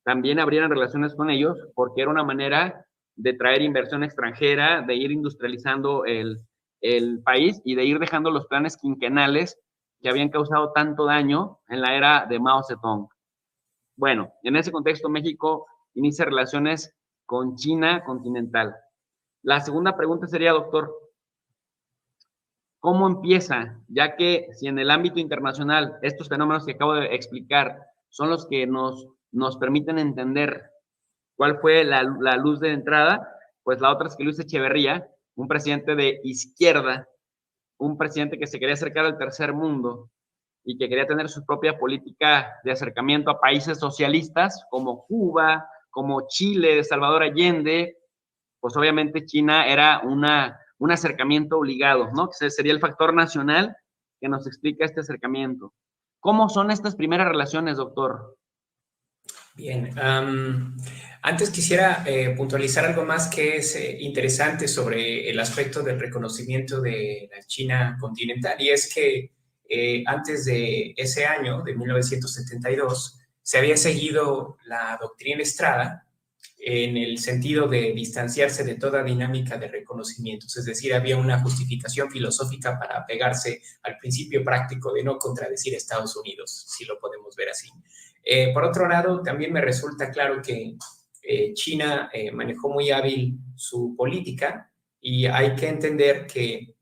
también abrieran relaciones con ellos, porque era una manera de traer inversión extranjera, de ir industrializando el país y de ir dejando los planes quinquenales que habían causado tanto daño en la era de Mao Zedong. Bueno, en ese contexto México inicia relaciones con China continental. La segunda pregunta sería, doctor, ¿cómo empieza? Ya que si en el ámbito internacional estos fenómenos que acabo de explicar son los que nos permiten entender cuál fue la luz de entrada, pues la otra es que Luis Echeverría, un presidente de izquierda, un presidente que se quería acercar al tercer mundo y que quería tener su propia política de acercamiento a países socialistas como Cuba, como Chile, de Salvador Allende, pues obviamente China era un acercamiento obligado, ¿no? Que sería el factor nacional que nos explica este acercamiento. ¿Cómo son estas primeras relaciones, doctor?
Bien, antes quisiera puntualizar algo más que es interesante sobre el aspecto del reconocimiento de la China continental, y es que antes de ese año, de 1972, se había seguido la doctrina Estrada en el sentido de distanciarse de toda dinámica de reconocimientos, es decir, había una justificación filosófica para apegarse al principio práctico de no contradecir a Estados Unidos, si lo podemos ver así. Por otro lado, también me resulta claro que China manejó muy hábil su política, y hay que entender que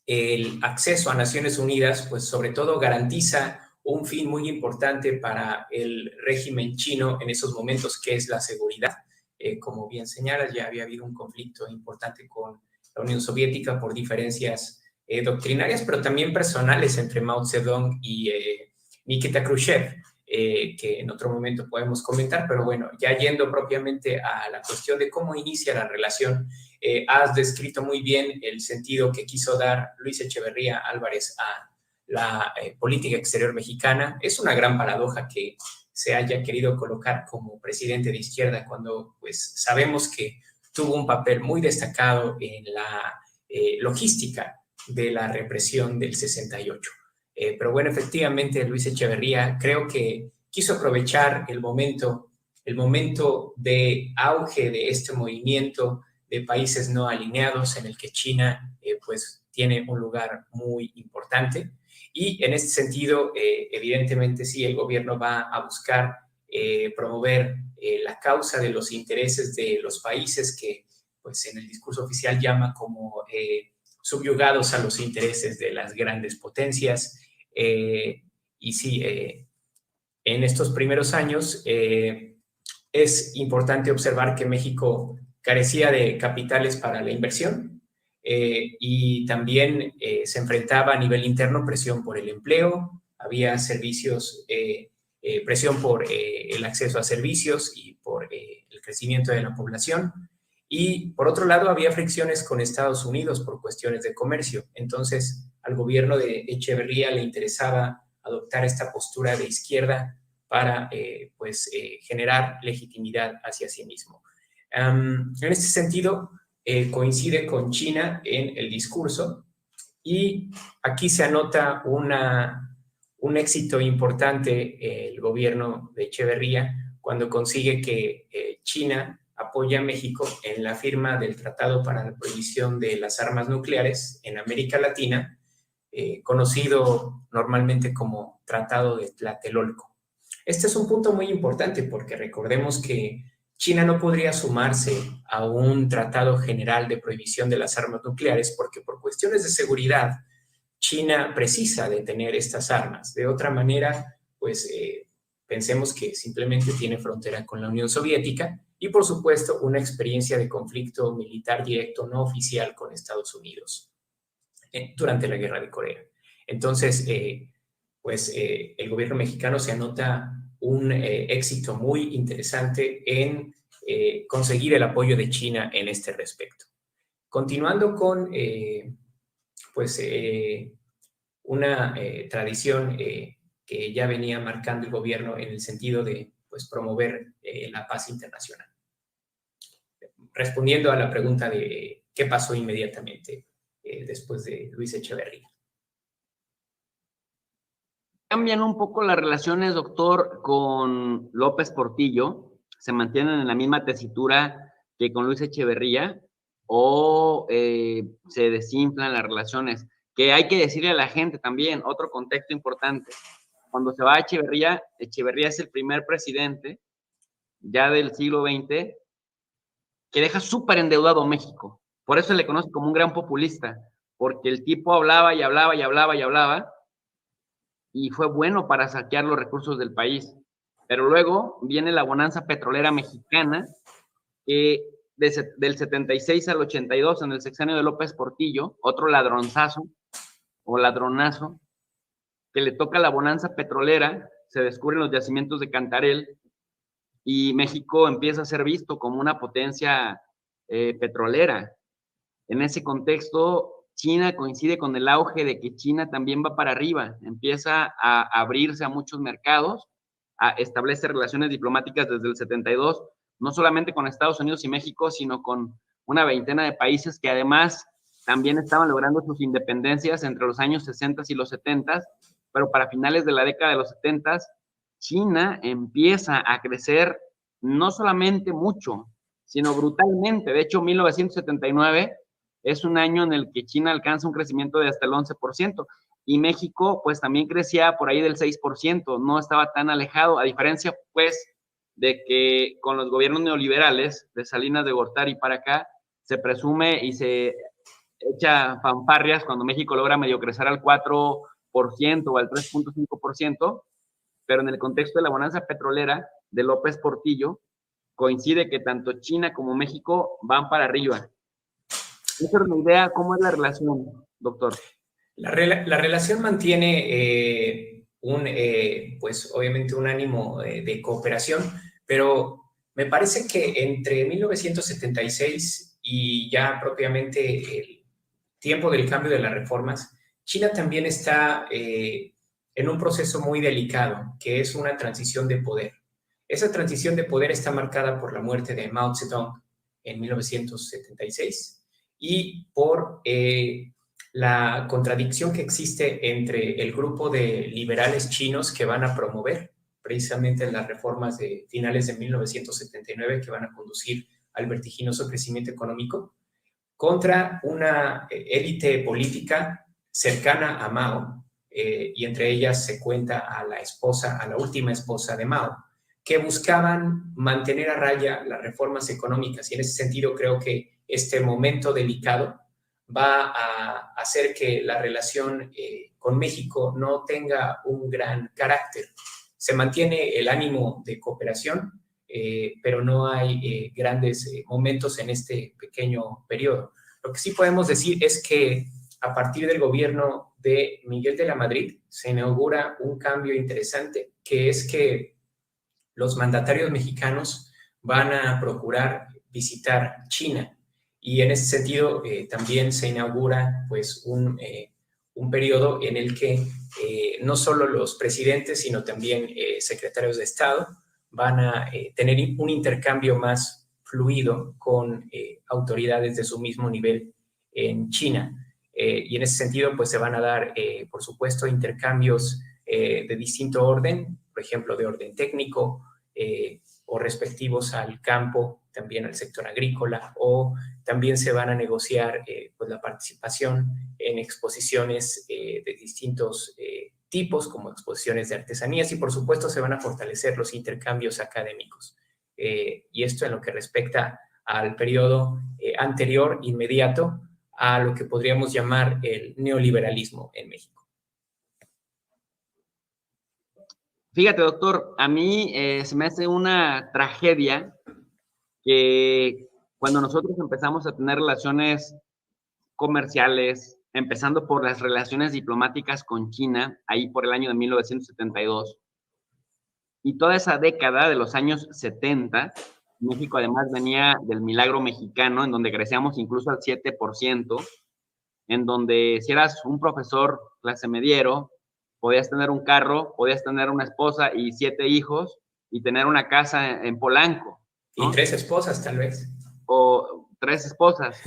el acceso a Naciones Unidas, pues sobre todo garantiza un fin muy importante para el régimen chino en esos momentos, que es la seguridad. Como bien señalas, ya había habido un conflicto importante con la Unión Soviética por diferencias doctrinarias, pero también personales entre Mao Zedong y Nikita Khrushchev, que en otro momento podemos comentar, pero bueno, ya yendo propiamente a la cuestión de cómo inicia la relación, has descrito muy bien el sentido que quiso dar Luis Echeverría Álvarez a la política exterior mexicana. Es una gran paradoja que se haya querido colocar como presidente de izquierda cuando pues sabemos que tuvo un papel muy destacado en la logística de la represión del 68. Pero bueno, efectivamente Luis Echeverría creo que quiso aprovechar el momento de auge de este movimiento de países no alineados en el que China pues tiene un lugar muy importante. Y en este sentido, evidentemente sí, el gobierno va a buscar promover la causa de los intereses de los países que pues en el discurso oficial llama como subyugados a los intereses de las grandes potencias. Y sí, en estos primeros años es importante observar que México carecía de capitales para la inversión y también se enfrentaba a nivel interno presión por el empleo, había servicios, presión por el acceso a servicios y por el crecimiento de la población. Y por otro lado, había fricciones con Estados Unidos por cuestiones de comercio. Entonces, al gobierno de Echeverría le interesaba adoptar esta postura de izquierda para generar legitimidad hacia sí mismo. En este sentido, coincide con China en el discurso y aquí se anota un éxito importante el gobierno de Echeverría cuando consigue que China apoya a México en la firma del Tratado para la Prohibición de las Armas Nucleares en América Latina, conocido normalmente como Tratado de Tlatelolco. Este es un punto muy importante porque recordemos que China no podría sumarse a un tratado general de prohibición de las armas nucleares porque por cuestiones de seguridad China precisa de tener estas armas. De otra manera, pues pensemos que simplemente tiene frontera con la Unión Soviética y, por supuesto, una experiencia de conflicto militar directo no oficial con Estados Unidos durante la Guerra de Corea. Entonces, el gobierno mexicano se anota un éxito muy interesante en conseguir el apoyo de China en este respecto. Continuando con una tradición que ya venía marcando el gobierno en el sentido de pues, promover la paz internacional. Respondiendo a la pregunta de qué pasó inmediatamente después de Luis Echeverría.
¿Cambian un poco las relaciones, doctor, con López Portillo? ¿Se mantienen en la misma tesitura que con Luis Echeverría? ¿O se desinflan las relaciones? Que hay que decirle a la gente también, otro contexto importante. Cuando se va a Echeverría, Echeverría es el primer presidente ya del siglo XX que deja súper endeudado a México. Por eso se le conoce como un gran populista, porque el tipo hablaba y hablaba y hablaba y hablaba, y fue bueno para saquear los recursos del país. Pero luego viene la bonanza petrolera mexicana, que del 76 al 82, en el sexenio de López Portillo, otro ladronzazo o ladronazo, que le toca la bonanza petrolera, se descubren los yacimientos de Cantarell, y México empieza a ser visto como una potencia petrolera. En ese contexto, China coincide con el auge de que China también va para arriba, empieza a abrirse a muchos mercados, a establecer relaciones diplomáticas desde el 72, no solamente con Estados Unidos y México, sino con una veintena de países que además también estaban logrando sus independencias entre los años 60 y los 70, pero para finales de la década de los 70, China empieza a crecer no solamente mucho, sino brutalmente. De hecho, 1979 es un año en el que China alcanza un crecimiento de hasta el 11%, y México pues también crecía por ahí del 6%, no estaba tan alejado, a diferencia pues de que con los gobiernos neoliberales de Salinas de Gortari para acá, se presume y se echa fanfarrias cuando México logra medio crecer al 4%, o al 3.5%, pero en el contexto de la bonanza petrolera de López Portillo, coincide que tanto China como México van para arriba. Esa es una idea, ¿cómo es la relación, doctor?
La relación mantiene pues obviamente un ánimo de cooperación, pero me parece que entre 1976 y ya propiamente el tiempo del cambio de las reformas, China también está en un proceso muy delicado, que es una transición de poder. Esa transición de poder está marcada por la muerte de Mao Zedong en 1976 y por la contradicción que existe entre el grupo de liberales chinos que van a promover precisamente las reformas de finales de 1979 que van a conducir al vertiginoso crecimiento económico, contra una élite política cercana a Mao, y entre ellas se cuenta a la última esposa de Mao, que buscaban mantener a raya las reformas económicas. Y en ese sentido creo que este momento delicado va a hacer que la relación con México no tenga un gran carácter. Se mantiene el ánimo de cooperación, pero no hay grandes momentos en este pequeño periodo. Lo que sí podemos decir es que a partir del gobierno de Miguel de la Madrid se inaugura un cambio interesante, que es que los mandatarios mexicanos van a procurar visitar China. Y en ese sentido también se inaugura pues un periodo en el que no solo los presidentes, sino también secretarios de Estado van a tener un intercambio más fluido con autoridades de su mismo nivel en China. Y en ese sentido, pues se van a dar, por supuesto, intercambios de distinto orden, por ejemplo, de orden técnico o respectivos al campo, también al sector agrícola, o también se van a negociar pues la participación en exposiciones de distintos tipos, como exposiciones de artesanías, y por supuesto se van a fortalecer los intercambios académicos. Y esto en lo que respecta al periodo anterior, inmediato, a lo que podríamos llamar el neoliberalismo en México.
Fíjate, doctor, a mí se me hace una tragedia que cuando nosotros empezamos a tener relaciones comerciales, empezando por las relaciones diplomáticas con China, ahí por el año de 1972, y toda esa década de los años 70, México además venía del milagro mexicano, en donde crecíamos incluso al 7%, en donde si eras un profesor clase mediero, podías tener un carro, podías tener una esposa y 7 hijos, y tener una casa en Polanco, ¿no?
Y 3 esposas, tal vez.
O 3 esposas.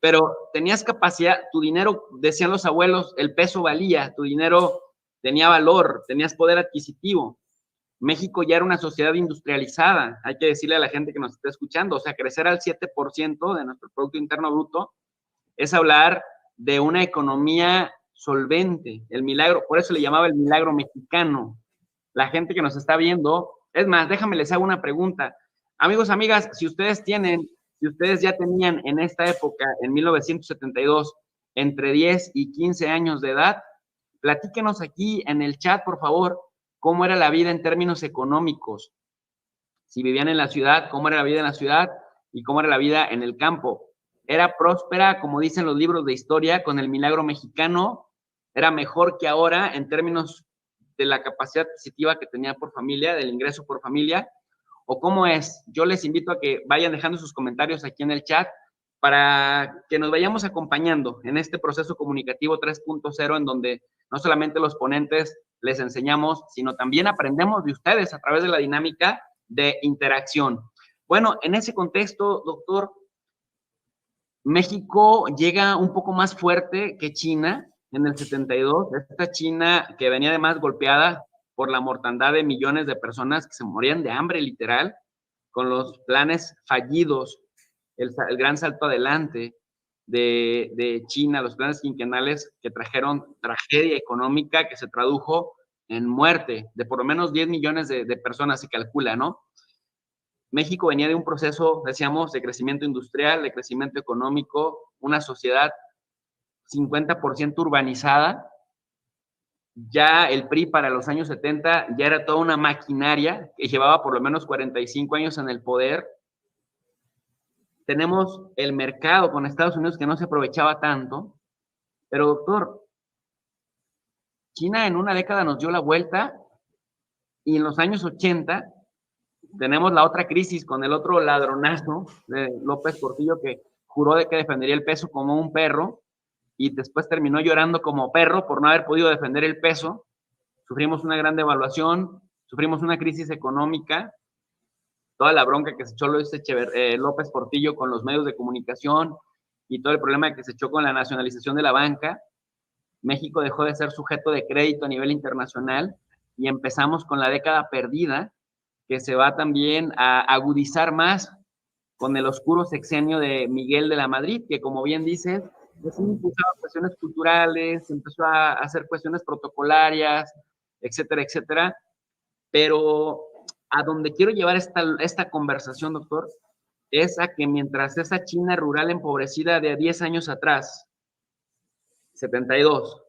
Pero tenías capacidad, tu dinero, decían los abuelos, el peso valía, tu dinero tenía valor, tenías poder adquisitivo. México ya era una sociedad industrializada, hay que decirle a la gente que nos está escuchando, o sea, crecer al 7% de nuestro Producto Interno Bruto es hablar de una economía solvente, el milagro, por eso le llamaba el milagro mexicano. La gente que nos está viendo, es más, déjame les hago una pregunta. Amigos, amigas, si ustedes ya tenían en esta época, en 1972, entre 10 y 15 años de edad, platíquenos aquí en el chat, por favor, cómo era la vida en términos económicos. Si vivían en la ciudad, cómo era la vida en la ciudad y cómo era la vida en el campo. Era próspera, como dicen los libros de historia, con el milagro mexicano. Era mejor que ahora en términos de la capacidad adquisitiva que tenía por familia, del ingreso por familia. ¿O cómo es? Yo les invito a que vayan dejando sus comentarios aquí en el chat para que nos vayamos acompañando en este proceso comunicativo 3.0, en donde no solamente los ponentes les enseñamos, sino también aprendemos de ustedes a través de la dinámica de interacción. Bueno, en ese contexto, doctor, México llega un poco más fuerte que China en el 72. Esta China que venía además golpeada por la mortandad de millones de personas que se morían de hambre literal, con los planes fallidos, el gran salto adelante de China, los planes quinquenales que trajeron tragedia económica que se tradujo en muerte de por lo menos 10 millones de personas, se calcula, ¿no? México venía de un proceso, decíamos, de crecimiento industrial, de crecimiento económico, una sociedad 50% urbanizada. Ya el PRI para los años 70 ya era toda una maquinaria que llevaba por lo menos 45 años en el poder. Tenemos el mercado con Estados Unidos que no se aprovechaba tanto. Pero, doctor, China en una década nos dio la vuelta y en los años 80 tenemos la otra crisis con el otro ladronazo de López Portillo, que juró de que defendería el peso como un perro y después terminó llorando como perro por no haber podido defender el peso. Sufrimos una gran devaluación, sufrimos una crisis económica, toda la bronca que se echó López Portillo con los medios de comunicación y todo el problema que se echó con la nacionalización de la banca. México dejó de ser sujeto de crédito a nivel internacional y empezamos con la década perdida, que se va también a agudizar más con el oscuro sexenio de Miguel de la Madrid, que como bien dices, pues impulsaba cuestiones culturales, empezó a hacer cuestiones protocolarias, etcétera, etcétera. Pero a donde quiero llevar esta conversación, doctor, es a que mientras esa China rural empobrecida de 10 años atrás, 72,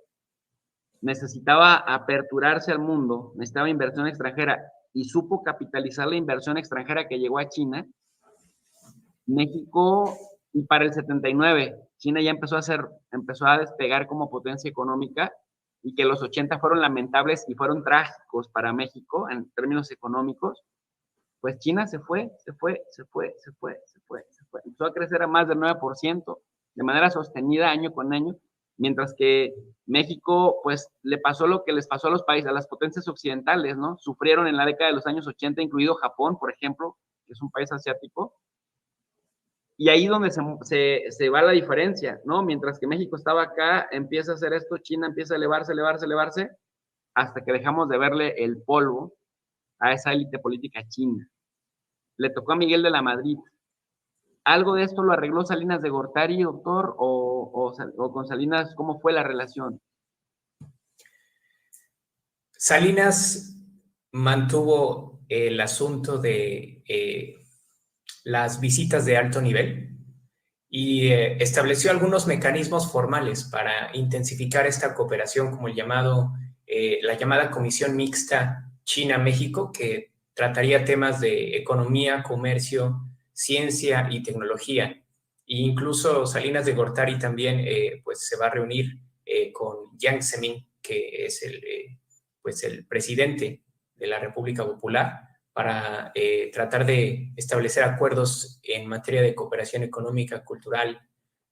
necesitaba aperturarse al mundo, necesitaba inversión extranjera y supo capitalizar la inversión extranjera que llegó a China, México, y para el 79, China ya empezó a despegar como potencia económica y que los 80 fueron lamentables y fueron trágicos para México en términos económicos, pues China se fue. Empezó a crecer a más del 9% de manera sostenida año con año, mientras que México, pues, le pasó lo que les pasó a los países, a las potencias occidentales, ¿no? Sufrieron en la década de los años 80, incluido Japón, por ejemplo, que es un país asiático, y ahí donde se va la diferencia, ¿no? Mientras que México estaba acá, empieza a hacer esto, China empieza a elevarse, hasta que dejamos de verle el polvo a esa élite política china. Le tocó a Miguel de la Madrid. ¿Algo de esto lo arregló Salinas de Gortari, doctor? ¿O con Salinas, cómo fue la relación?
Salinas mantuvo el asunto de las visitas de alto nivel y estableció algunos mecanismos formales para intensificar esta cooperación, como la llamada Comisión Mixta China-México, que trataría temas de economía, comercio, ciencia y tecnología. E incluso Salinas de Gortari también pues se va a reunir con Jiang Zemin, que es el presidente de la República Popular, para tratar de establecer acuerdos en materia de cooperación económica, cultural,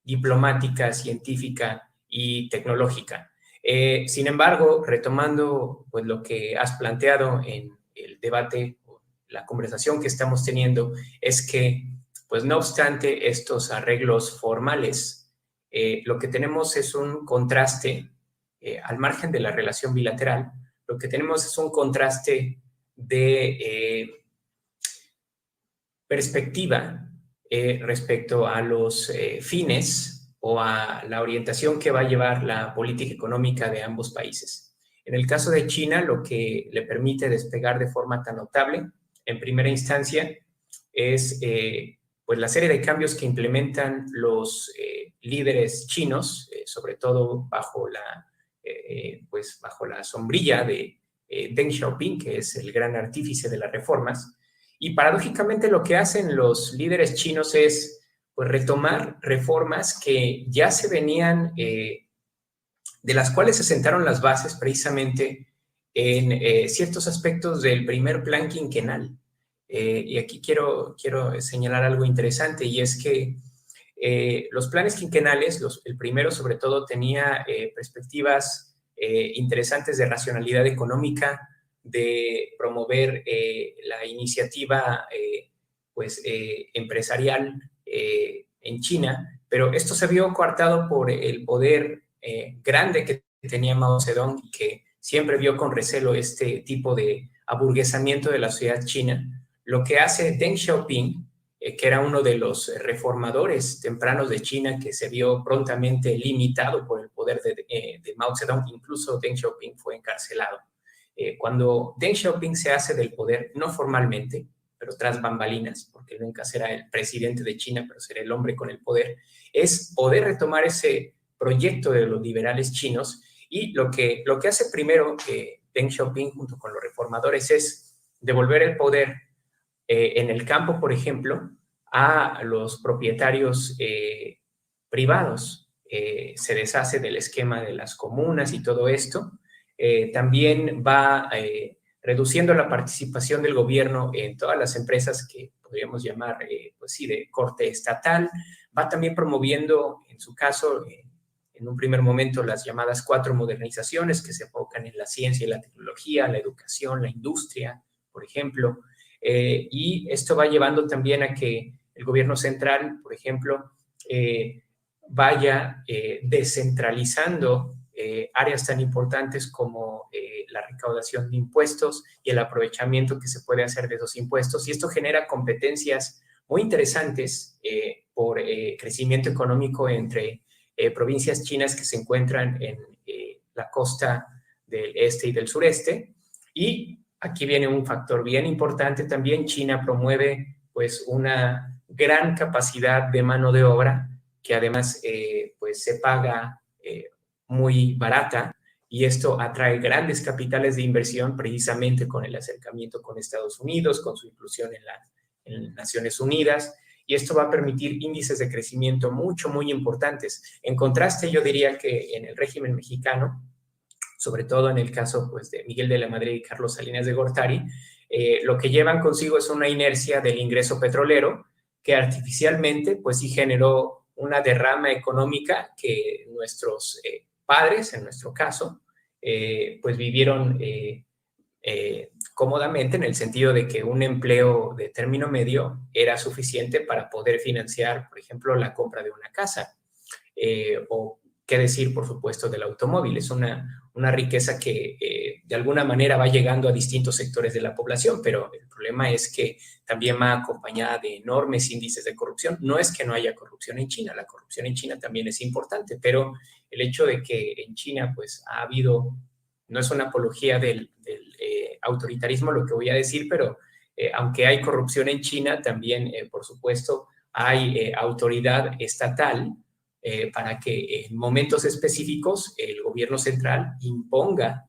diplomática, científica y tecnológica. Sin embargo, retomando pues, lo que has planteado en el debate, la conversación que estamos teniendo, es que, pues no obstante estos arreglos formales, lo que tenemos es un contraste, al margen de la relación bilateral, lo que tenemos es un contraste de perspectiva respecto a los fines o a la orientación que va a llevar la política económica de ambos países. En el caso de China, lo que le permite despegar de forma tan notable, en primera instancia, es pues la serie de cambios que implementan los líderes chinos, sobre todo bajo la sombrilla de Deng Xiaoping, que es el gran artífice de las reformas. Y paradójicamente lo que hacen los líderes chinos es pues, retomar reformas que ya se venían, de las cuales se sentaron las bases precisamente en ciertos aspectos del primer plan quinquenal. Y aquí quiero señalar algo interesante, y es que los planes quinquenales, el primero sobre todo, tenía perspectivas interesantes de racionalidad económica, de promover la iniciativa empresarial en China, pero esto se vio coartado por el poder grande que tenía Mao Zedong, y que siempre vio con recelo este tipo de aburguesamiento de la sociedad china. Lo que hace Deng Xiaoping, que era uno de los reformadores tempranos de China, que se vio prontamente limitado por el poder de Mao Zedong. Incluso Deng Xiaoping fue encarcelado. Cuando Deng Xiaoping se hace del poder, no formalmente, pero tras bambalinas, porque nunca será el presidente de China, pero será el hombre con el poder, es poder retomar ese proyecto de los liberales chinos, y lo que hace primero Deng Xiaoping junto con los reformadores es devolver el poder en el campo, por ejemplo, a los propietarios privados. Se deshace del esquema de las comunas y todo esto. También va reduciendo la participación del gobierno en todas las empresas que podríamos llamar, pues sí, de corte estatal. Va también promoviendo, en su caso, en un primer momento, las llamadas 4 modernizaciones que se enfocan en la ciencia y la tecnología, la educación, la industria, por ejemplo. Y esto va llevando también a que el gobierno central, por ejemplo, vaya descentralizando áreas tan importantes como la recaudación de impuestos y el aprovechamiento que se puede hacer de esos impuestos. Y esto genera competencias muy interesantes por crecimiento económico entre provincias chinas que se encuentran en la costa del este y del sureste. Y aquí viene un factor bien importante también. China promueve pues una gran capacidad de mano de obra que además pues se paga muy barata, y esto atrae grandes capitales de inversión precisamente con el acercamiento con Estados Unidos, con su inclusión en Naciones Unidas, y esto va a permitir índices de crecimiento muy importantes. En contraste, yo diría que en el régimen mexicano, sobre todo en el caso pues, de Miguel de la Madrid y Carlos Salinas de Gortari, lo que llevan consigo es una inercia del ingreso petrolero que artificialmente pues sí generó una derrama económica que nuestros padres, en nuestro caso, pues vivieron cómodamente, en el sentido de que un empleo de término medio era suficiente para poder financiar, por ejemplo, la compra de una casa, o qué decir, por supuesto, del automóvil. Es una riqueza que de alguna manera va llegando a distintos sectores de la población, pero el problema es que también va acompañada de enormes índices de corrupción. No es que no haya corrupción en China, la corrupción en China también es importante, pero el hecho de que en China pues ha habido, no es una apología del autoritarismo lo que voy a decir, pero aunque hay corrupción en China, también, por supuesto, hay autoridad estatal para que en momentos específicos el gobierno central imponga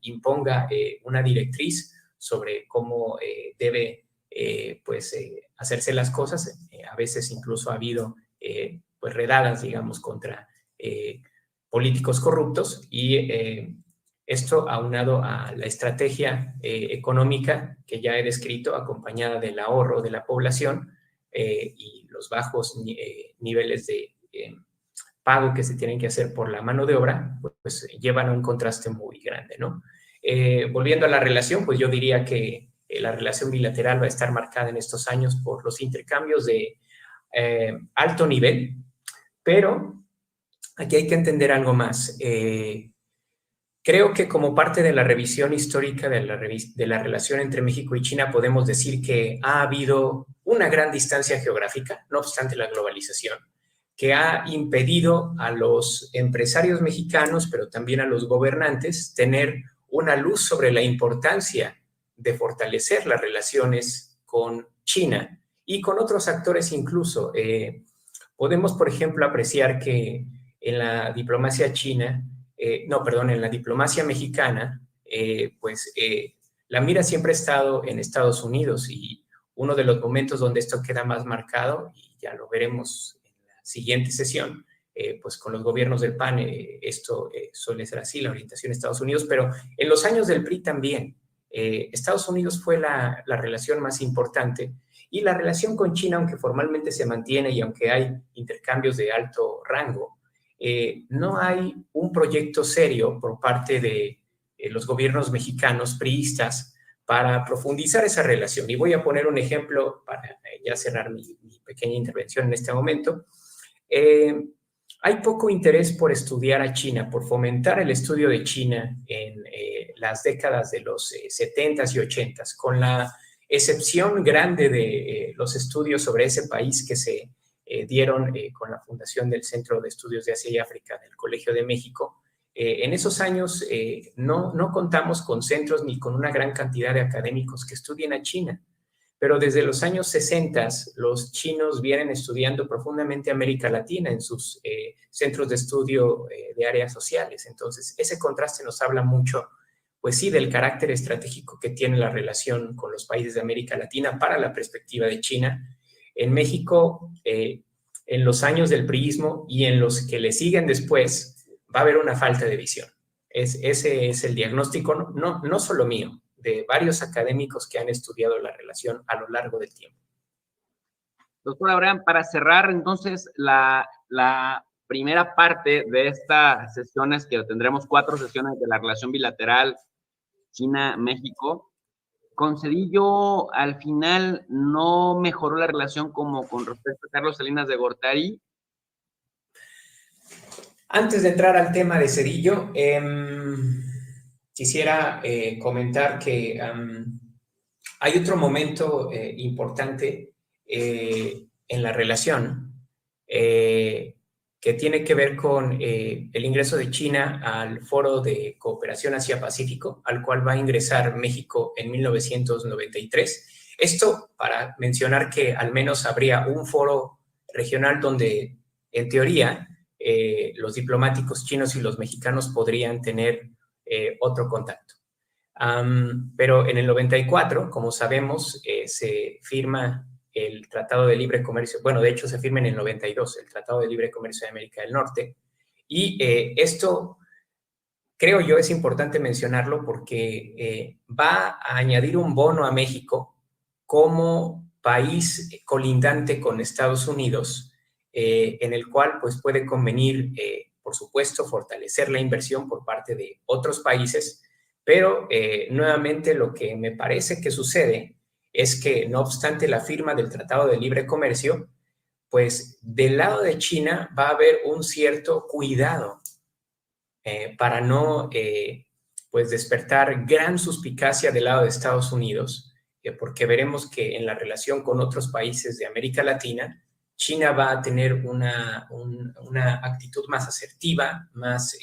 una directriz sobre cómo debe hacerse las cosas. A veces incluso ha habido pues redadas, digamos, contra políticos corruptos, y esto aunado a la estrategia económica que ya he descrito, acompañada del ahorro de la población y los bajos niveles de pago que se tienen que hacer por la mano de obra, pues llevan a un contraste muy grande, ¿no? Volviendo a la relación, pues yo diría que la relación bilateral va a estar marcada en estos años por los intercambios de alto nivel, pero aquí hay que entender algo más. Creo que como parte de la revisión histórica de la relación entre México y China, podemos decir que ha habido una gran distancia geográfica, no obstante la globalización, que ha impedido a los empresarios mexicanos, pero también a los gobernantes, tener una luz sobre la importancia de fortalecer las relaciones con China y con otros actores incluso. Podemos, por ejemplo, apreciar que en la diplomacia china, en la diplomacia mexicana, la mira siempre ha estado en Estados Unidos, y uno de los momentos donde esto queda más marcado, y ya lo veremos siguiente sesión, pues con los gobiernos del PAN esto suele ser así, la orientación a Estados Unidos, pero en los años del PRI también, Estados Unidos fue la relación más importante, y la relación con China, aunque formalmente se mantiene y aunque hay intercambios de alto rango, no hay un proyecto serio por parte de los gobiernos mexicanos priistas para profundizar esa relación. Y voy a poner un ejemplo para ya cerrar mi pequeña intervención en este momento. Hay poco interés por estudiar a China, por fomentar el estudio de China en las décadas de los 70s y 80s, con la excepción grande de los estudios sobre ese país que se dieron con la fundación del Centro de Estudios de Asia y África del Colegio de México. En esos años no contamos con centros ni con una gran cantidad de académicos que estudien a China. Pero desde los años 60 los chinos vienen estudiando profundamente América Latina en sus centros de estudio de áreas sociales. Entonces, ese contraste nos habla mucho, pues sí, del carácter estratégico que tiene la relación con los países de América Latina para la perspectiva de China. En México, en los años del priismo y en los que le siguen después, va a haber una falta de visión. Ese es el diagnóstico, no solo mío, de varios académicos que han estudiado la relación a lo largo del tiempo.
Doctor Abraham, para cerrar entonces la primera parte de estas sesiones, que tendremos 4 sesiones de la relación bilateral China-México, con Zedillo al final no mejoró la relación como con respecto a Carlos Salinas de Gortari.
Antes de entrar al tema de Zedillo, quisiera comentar que hay otro momento importante en la relación que tiene que ver con el ingreso de China al Foro de Cooperación Asia-Pacífico, al cual va a ingresar México en 1993. Esto para mencionar que al menos habría un foro regional donde, en teoría, los diplomáticos chinos y los mexicanos podrían tener otro contacto. Pero en el 94, como sabemos, se firma el Tratado de Libre Comercio, bueno, de hecho se firma en el 92, el Tratado de Libre Comercio de América del Norte, y esto, creo yo, es importante mencionarlo porque va a añadir un bono a México como país colindante con Estados Unidos, en el cual pues puede convenir, por supuesto, fortalecer la inversión por parte de otros países, pero nuevamente lo que me parece que sucede es que, no obstante la firma del Tratado de Libre Comercio, pues del lado de China va a haber un cierto cuidado para no pues despertar gran suspicacia del lado de Estados Unidos, porque veremos que en la relación con otros países de América Latina, China va a tener una actitud más asertiva, más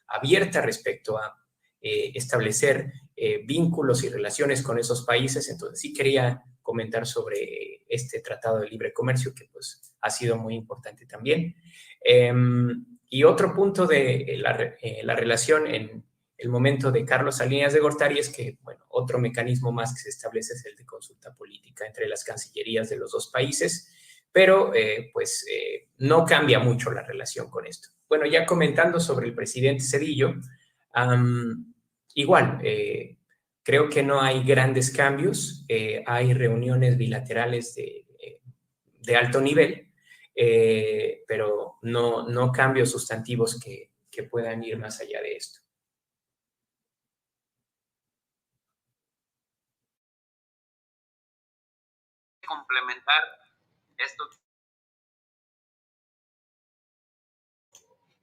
abierta respecto a establecer vínculos y relaciones con esos países. Entonces sí quería comentar sobre este Tratado de Libre Comercio, que pues ha sido muy importante también. Y otro punto de la relación en el momento de Carlos Salinas de Gortari es que, bueno, otro mecanismo más que se establece es el de consulta política entre las cancillerías de los dos países, pero no cambia mucho la relación con esto. Bueno, ya comentando sobre el presidente Zedillo, igual, creo que no hay grandes cambios, hay reuniones bilaterales de alto nivel, pero no cambios sustantivos que puedan ir más allá de esto.
Complementar esto.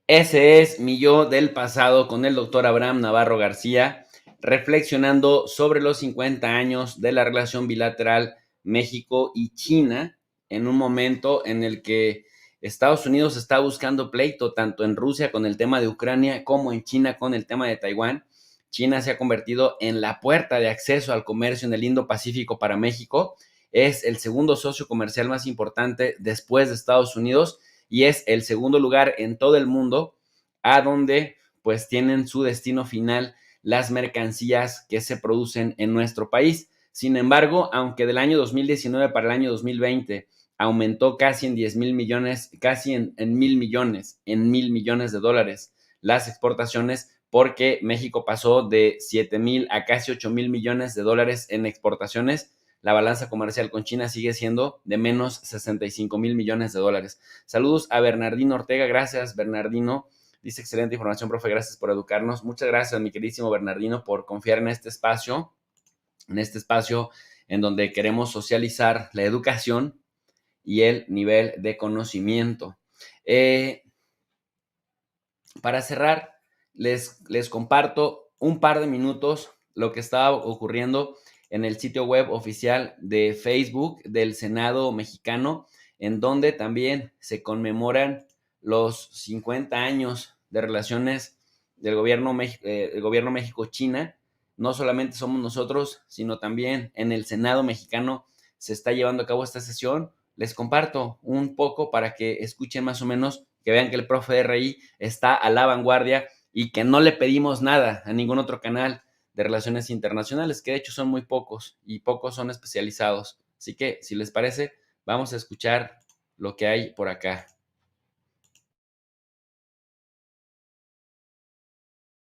Ese es mi yo del pasado con el doctor Abraham Navarro García, reflexionando sobre los 50 años de la relación bilateral México y China, en un momento en el que Estados Unidos está buscando pleito tanto en Rusia con el tema de Ucrania como en China con el tema de Taiwán. China se ha convertido en la puerta de acceso al comercio en el Indo-Pacífico para México. Es el segundo socio comercial más importante después de Estados Unidos y es el segundo lugar en todo el mundo a donde pues tienen su destino final las mercancías que se producen en nuestro país. Sin embargo, aunque del año 2019 para el año 2020 aumentó casi en 10,000 millones, casi en 1,000 millones, en 1,000 millones de dólares las exportaciones, porque México pasó de 7,000 a casi 8,000 millones de dólares en exportaciones, la balanza comercial con China sigue siendo de menos 65,000 millones de dólares. Saludos a Bernardino Ortega, gracias Bernardino, dice excelente información, profe, gracias por educarnos. Muchas gracias, mi queridísimo Bernardino, por confiar en este espacio en donde queremos socializar la educación y el nivel de conocimiento. Para cerrar, les comparto un par de minutos lo que estaba ocurriendo en el sitio web oficial de Facebook del Senado mexicano, en donde también se conmemoran los 50 años de relaciones del gobierno México-China. No solamente somos nosotros, sino también en el Senado mexicano se está llevando a cabo esta sesión. Les comparto un poco para que escuchen más o menos que vean que el profe RI está a la vanguardia y que no le pedimos nada a ningún otro canal de relaciones internacionales, que de hecho son muy pocos y pocos son especializados. Así que, si les parece, vamos a escuchar lo que hay por acá.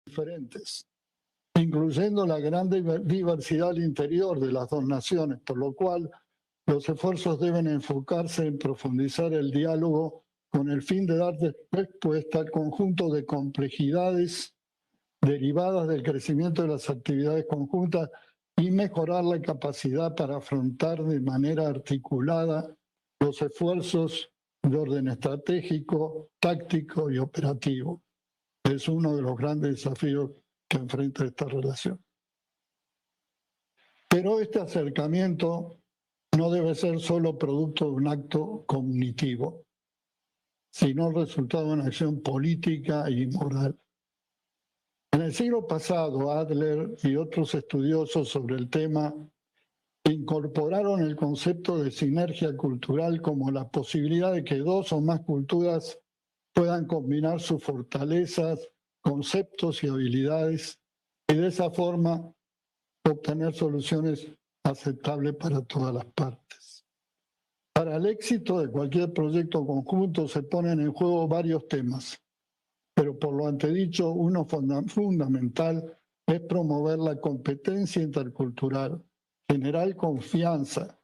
Diferentes, incluyendo la gran diversidad al interior de las dos naciones, por lo cual los esfuerzos deben enfocarse en profundizar el diálogo con el fin de dar respuesta al conjunto de complejidades derivadas del crecimiento de las actividades conjuntas y mejorar la capacidad para afrontar de manera articulada los esfuerzos de orden estratégico, táctico y operativo. Es uno de los grandes desafíos que enfrenta esta relación. Pero este acercamiento no debe ser solo producto de un acto cognitivo, sino el resultado de una acción política y moral. En el siglo pasado, Adler y otros estudiosos sobre el tema incorporaron el concepto de sinergia cultural como la posibilidad de que dos o más culturas puedan combinar sus fortalezas, conceptos y habilidades y de esa forma obtener soluciones aceptables para todas las partes. Para el éxito de cualquier proyecto conjunto se ponen en juego varios temas, pero por lo antedicho, uno fundamental es promover la competencia intercultural, generar confianza,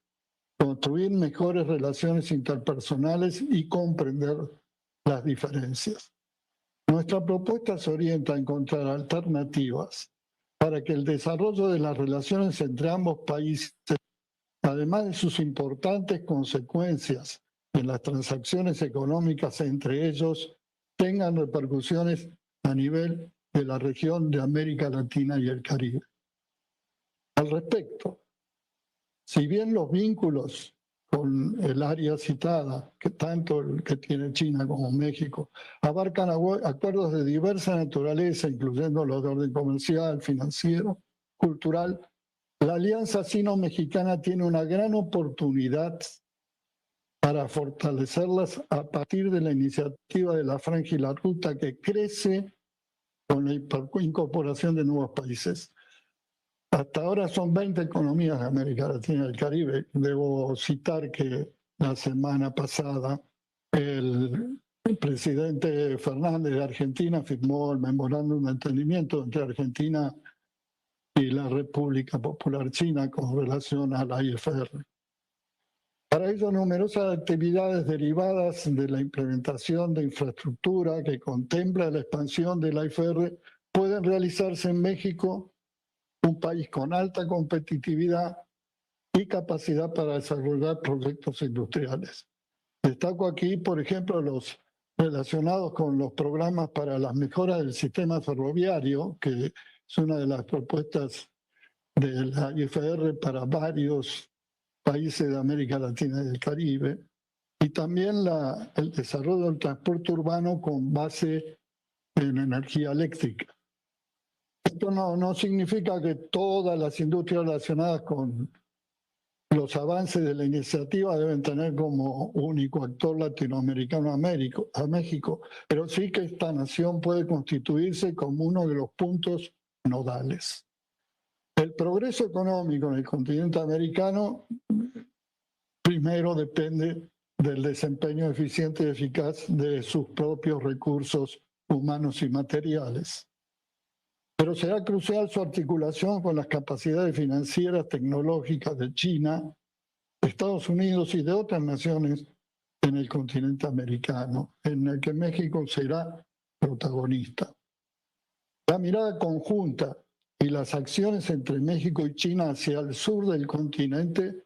construir mejores relaciones interpersonales y comprender las diferencias. Nuestra propuesta se orienta a encontrar alternativas para que el desarrollo de las relaciones entre ambos países, además de sus importantes consecuencias en las transacciones económicas entre ellos, tengan repercusiones a nivel de la región de América Latina y el Caribe. Al respecto, si bien los vínculos con el área citada, que tanto el que tiene China como México, abarcan acuerdos de diversa naturaleza, incluyendo los de orden comercial, financiero, cultural, la Alianza Sino-Mexicana tiene una gran oportunidad para fortalecerlas a partir de la iniciativa de la Franja y la Ruta, que crece con la incorporación de nuevos países. Hasta ahora son 20 economías de América Latina y el Caribe. Debo citar que la semana pasada el presidente Fernández de Argentina firmó el memorándum de entendimiento entre Argentina y la República Popular China con relación a la IFR. Para ello, numerosas actividades derivadas de la implementación de infraestructura que contempla la expansión de la IFR pueden realizarse en México, un país con alta competitividad y capacidad para desarrollar proyectos industriales. Destaco aquí, por ejemplo, los relacionados con los programas para las mejoras del sistema ferroviario, que es una de las propuestas de la IFR para varios países de América Latina y del Caribe, y también el desarrollo del transporte urbano con base en energía eléctrica. Esto no significa que todas las industrias relacionadas con los avances de la iniciativa deben tener como único actor latinoamericano a México, pero sí que esta nación puede constituirse como uno de los puntos nodales. El progreso económico en el continente americano primero depende del desempeño eficiente y eficaz de sus propios recursos humanos y materiales. Pero será crucial su articulación con las capacidades financieras tecnológicas de China, Estados Unidos y de otras naciones en el continente americano, en el que México será protagonista. La mirada conjunta y las acciones entre México y China hacia el sur del continente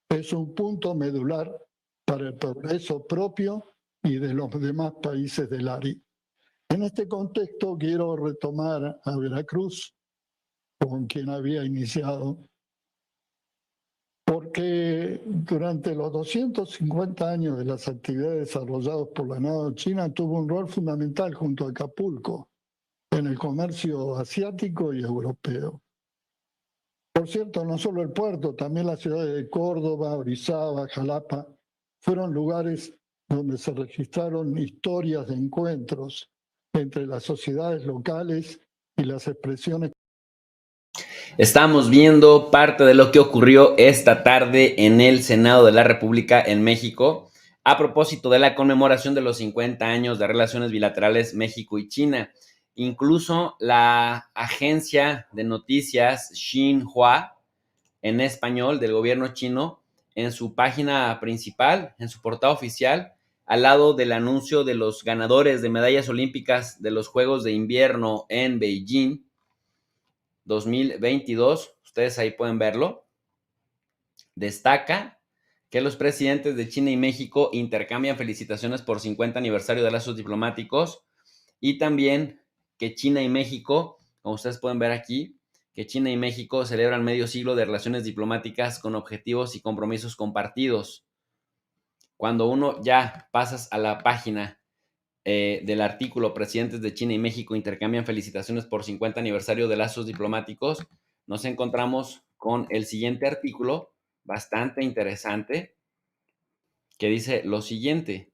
es un punto medular para el progreso propio y de los demás países del área. En este contexto quiero retomar a Veracruz, con quien había iniciado, porque durante los 250 años de las actividades desarrolladas por la nao china tuvo un rol fundamental junto a Acapulco en el comercio asiático y europeo. Por cierto, no solo el puerto, también las ciudades de Córdoba, Orizaba, Jalapa fueron lugares donde se registraron historias de encuentros entre las sociedades locales y las expresiones.
Estamos viendo parte de lo que ocurrió esta tarde en el Senado de la República en México a propósito de la conmemoración de los 50 años de relaciones bilaterales México y China. Incluso la agencia de noticias Xinhua en español del gobierno chino, en su página principal, en su portada oficial, al lado del anuncio de los ganadores de medallas olímpicas de los Juegos de Invierno en Beijing 2022, ustedes ahí pueden verlo, destaca que los presidentes de China y México intercambian felicitaciones por 50 aniversario de lazos diplomáticos y también que China y México, como ustedes pueden ver aquí, que China y México celebran medio siglo de relaciones diplomáticas con objetivos y compromisos compartidos. Cuando uno ya pasas a la página del artículo Presidentes de China y México intercambian felicitaciones por 50 aniversario de lazos diplomáticos, nos encontramos con el siguiente artículo, bastante interesante, que dice lo siguiente: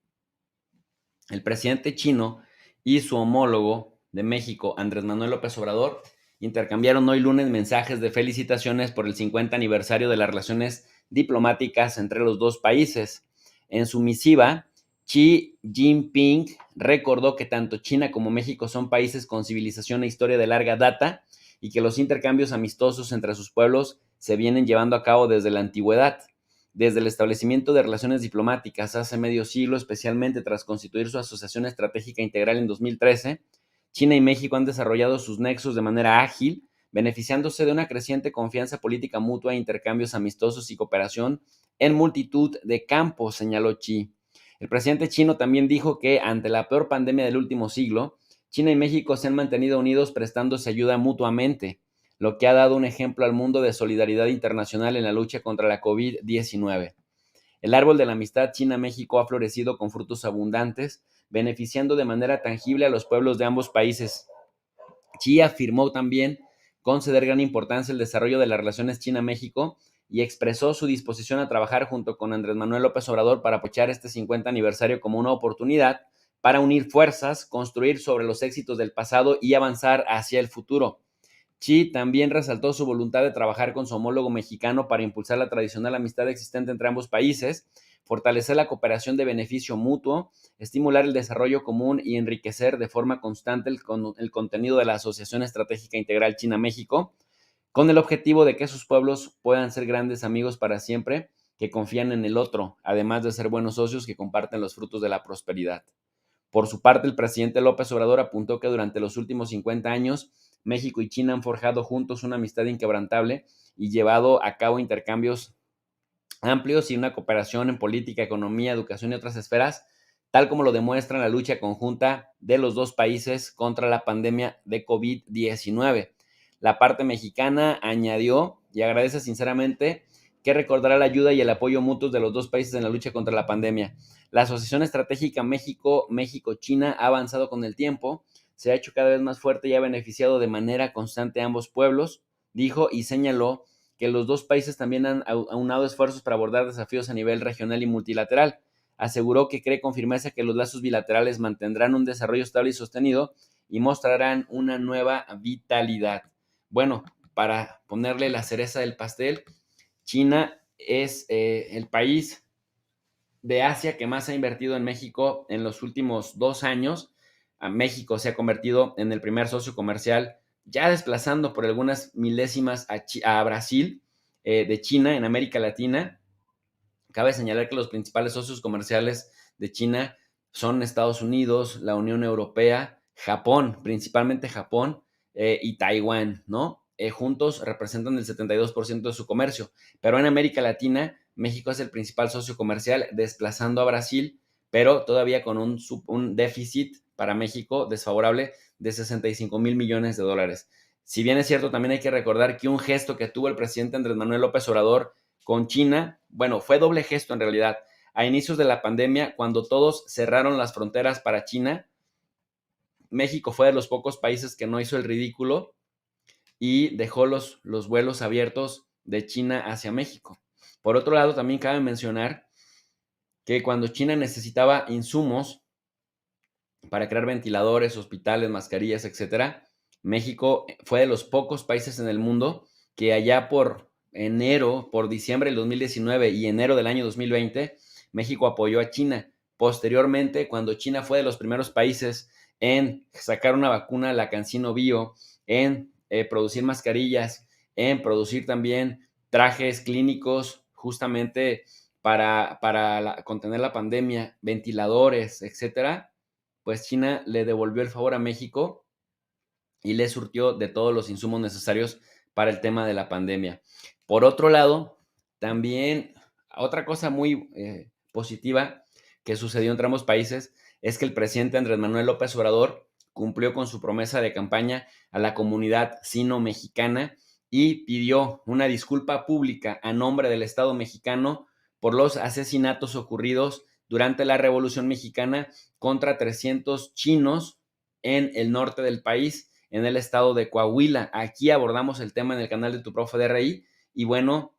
el presidente chino y su homólogo de México, Andrés Manuel López Obrador, intercambiaron hoy lunes mensajes de felicitaciones por el 50 aniversario de las relaciones diplomáticas entre los dos países. En su misiva, Xi Jinping recordó que tanto China como México son países con civilización e historia de larga data y que los intercambios amistosos entre sus pueblos se vienen llevando a cabo desde la antigüedad. Desde el establecimiento de relaciones diplomáticas hace medio siglo, especialmente tras constituir su Asociación Estratégica Integral en 2013, China y México han desarrollado sus nexos de manera ágil, beneficiándose de una creciente confianza política mutua, intercambios amistosos y cooperación en multitud de campos, señaló Xi. El presidente chino también dijo que ante la peor pandemia del último siglo, China y México se han mantenido unidos prestándose ayuda mutuamente, lo que ha dado un ejemplo al mundo de solidaridad internacional en la lucha contra la COVID-19. El árbol de la amistad China-México ha florecido con frutos abundantes, beneficiando de manera tangible a los pueblos de ambos países. Xi afirmó también conceder gran importancia al desarrollo de las relaciones China-México y expresó su disposición a trabajar junto con Andrés Manuel López Obrador para apoyar este 50 aniversario como una oportunidad para unir fuerzas, construir sobre los éxitos del pasado y avanzar hacia el futuro. Xi también resaltó su voluntad de trabajar con su homólogo mexicano para impulsar la tradicional amistad existente entre ambos países, fortalecer la cooperación de beneficio mutuo, estimular el desarrollo común y enriquecer de forma constante el contenido de la Asociación Estratégica Integral China-México, con el objetivo de que sus pueblos puedan ser grandes amigos para siempre, que confían en el otro, además de ser buenos socios que comparten los frutos de la prosperidad. Por su parte, el presidente López Obrador apuntó que durante los últimos 50 años, México y China han forjado juntos una amistad inquebrantable y llevado a cabo intercambios amplios y una cooperación en política, economía, educación y otras esferas, tal como lo demuestra la lucha conjunta de los dos países contra la pandemia de COVID-19. La parte mexicana añadió y agradece sinceramente que recordará la ayuda y el apoyo mutuos de los dos países en la lucha contra la pandemia. La Asociación Estratégica México-China ha avanzado con el tiempo, se ha hecho cada vez más fuerte y ha beneficiado de manera constante a ambos pueblos, dijo y señaló que los dos países también han aunado esfuerzos para abordar desafíos a nivel regional y multilateral. Aseguró que cree con firmeza que los lazos bilaterales mantendrán un desarrollo estable y sostenido y mostrarán una nueva vitalidad. Bueno, para ponerle la cereza del pastel, China es el país de Asia que más ha invertido en México en los últimos 2 años. México se ha convertido en el primer socio comercial, ya desplazando por algunas milésimas a Brasil de China en América Latina. Cabe señalar que los principales socios comerciales de China son Estados Unidos, la Unión Europea, Japón, principalmente Japón y Taiwán, ¿no? Juntos representan el 72% de su comercio, pero en América Latina, México es el principal socio comercial, desplazando a Brasil, pero todavía con un déficit para México desfavorable de 65 mil millones de dólares. Si bien es cierto, también hay que recordar que un gesto que tuvo el presidente Andrés Manuel López Obrador con China, bueno, fue doble gesto en realidad. A inicios de la pandemia, cuando todos cerraron las fronteras para China, México fue de los pocos países que no hizo el ridículo y dejó los vuelos abiertos de China hacia México. Por otro lado, también cabe mencionar que cuando China necesitaba insumos para crear ventiladores, hospitales, mascarillas, etcétera, México fue de los pocos países en el mundo que allá por enero, por diciembre del 2019 y enero del año 2020, México apoyó a China. Posteriormente, cuando China fue de los primeros países en sacar una vacuna, la CanSino Bio, en producir mascarillas, en producir también trajes clínicos justamente para contener la pandemia, ventiladores, etcétera, pues China le devolvió el favor a México y le surtió de todos los insumos necesarios para el tema de la pandemia. Por otro lado, también otra cosa muy positiva que sucedió entre ambos países es que el presidente Andrés Manuel López Obrador cumplió con su promesa de campaña a la comunidad sino-mexicana y pidió una disculpa pública a nombre del Estado mexicano por los asesinatos ocurridos durante la Revolución Mexicana contra 300 chinos en el norte del país, en el estado de Coahuila. Aquí abordamos el tema en el canal de Tu Profe de RI y bueno,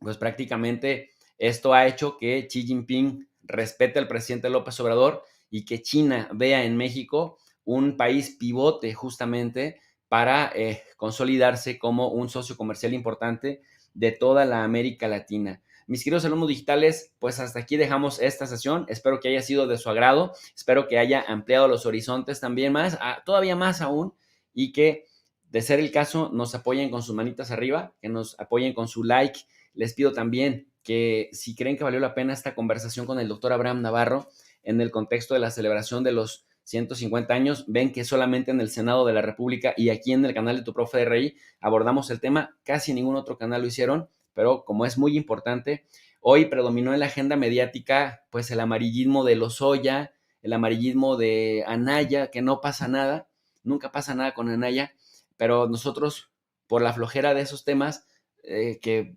pues prácticamente esto ha hecho que Xi Jinping respete al presidente López Obrador y que China vea en México un país pivote justamente para consolidarse como un socio comercial importante de toda la América Latina. Mis queridos alumnos digitales, pues hasta aquí dejamos esta sesión. Espero que haya sido de su agrado. Espero que haya ampliado los horizontes también más, todavía más aún, y que, de ser el caso, nos apoyen con sus manitas arriba, que nos apoyen con su like. Les pido también que si creen que valió la pena esta conversación con el doctor Abraham Navarro en el contexto de la celebración de los 150 años, ven que solamente en el Senado de la República y aquí en el canal de Tu Profe de RI abordamos el tema. Casi ningún otro canal lo hicieron, pero como es muy importante, hoy predominó en la agenda mediática pues el amarillismo de Lozoya, el amarillismo de Anaya, que no pasa nada, nunca pasa nada con Anaya, pero nosotros, por la flojera de esos temas, que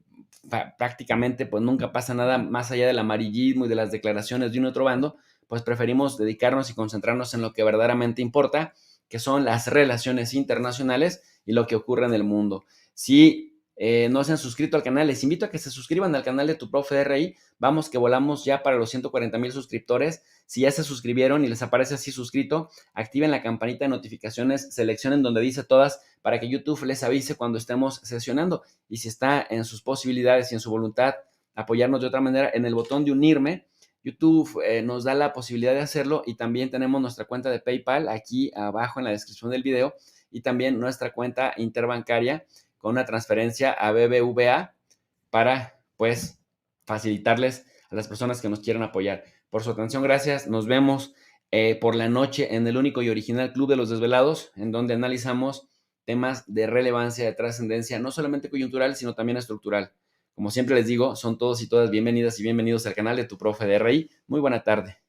prácticamente pues nunca pasa nada más allá del amarillismo y de las declaraciones de un otro bando, pues preferimos dedicarnos y concentrarnos en lo que verdaderamente importa, que son las relaciones internacionales y lo que ocurre en el mundo. Si no se han suscrito al canal, les invito a que se suscriban al canal de Tu Profe de RI. Vamos que volamos ya para los 140,000 suscriptores. Si ya se suscribieron y les aparece así suscrito, activen la campanita de notificaciones, seleccionen donde dice todas para que YouTube les avise cuando estemos sesionando. Y si está en sus posibilidades y en su voluntad apoyarnos de otra manera, en el botón de unirme, YouTube nos da la posibilidad de hacerlo, y también tenemos nuestra cuenta de PayPal aquí abajo en la descripción del video, y también nuestra cuenta interbancaria con una transferencia a BBVA para pues facilitarles a las personas que nos quieran apoyar. Por su atención, gracias. Nos vemos por la noche en el único y original Club de los Desvelados, en donde analizamos temas de relevancia, de trascendencia, no solamente coyuntural, sino también estructural. Como siempre les digo, son todos y todas bienvenidas y bienvenidos al canal de Tu Profe de RI. Muy buena tarde.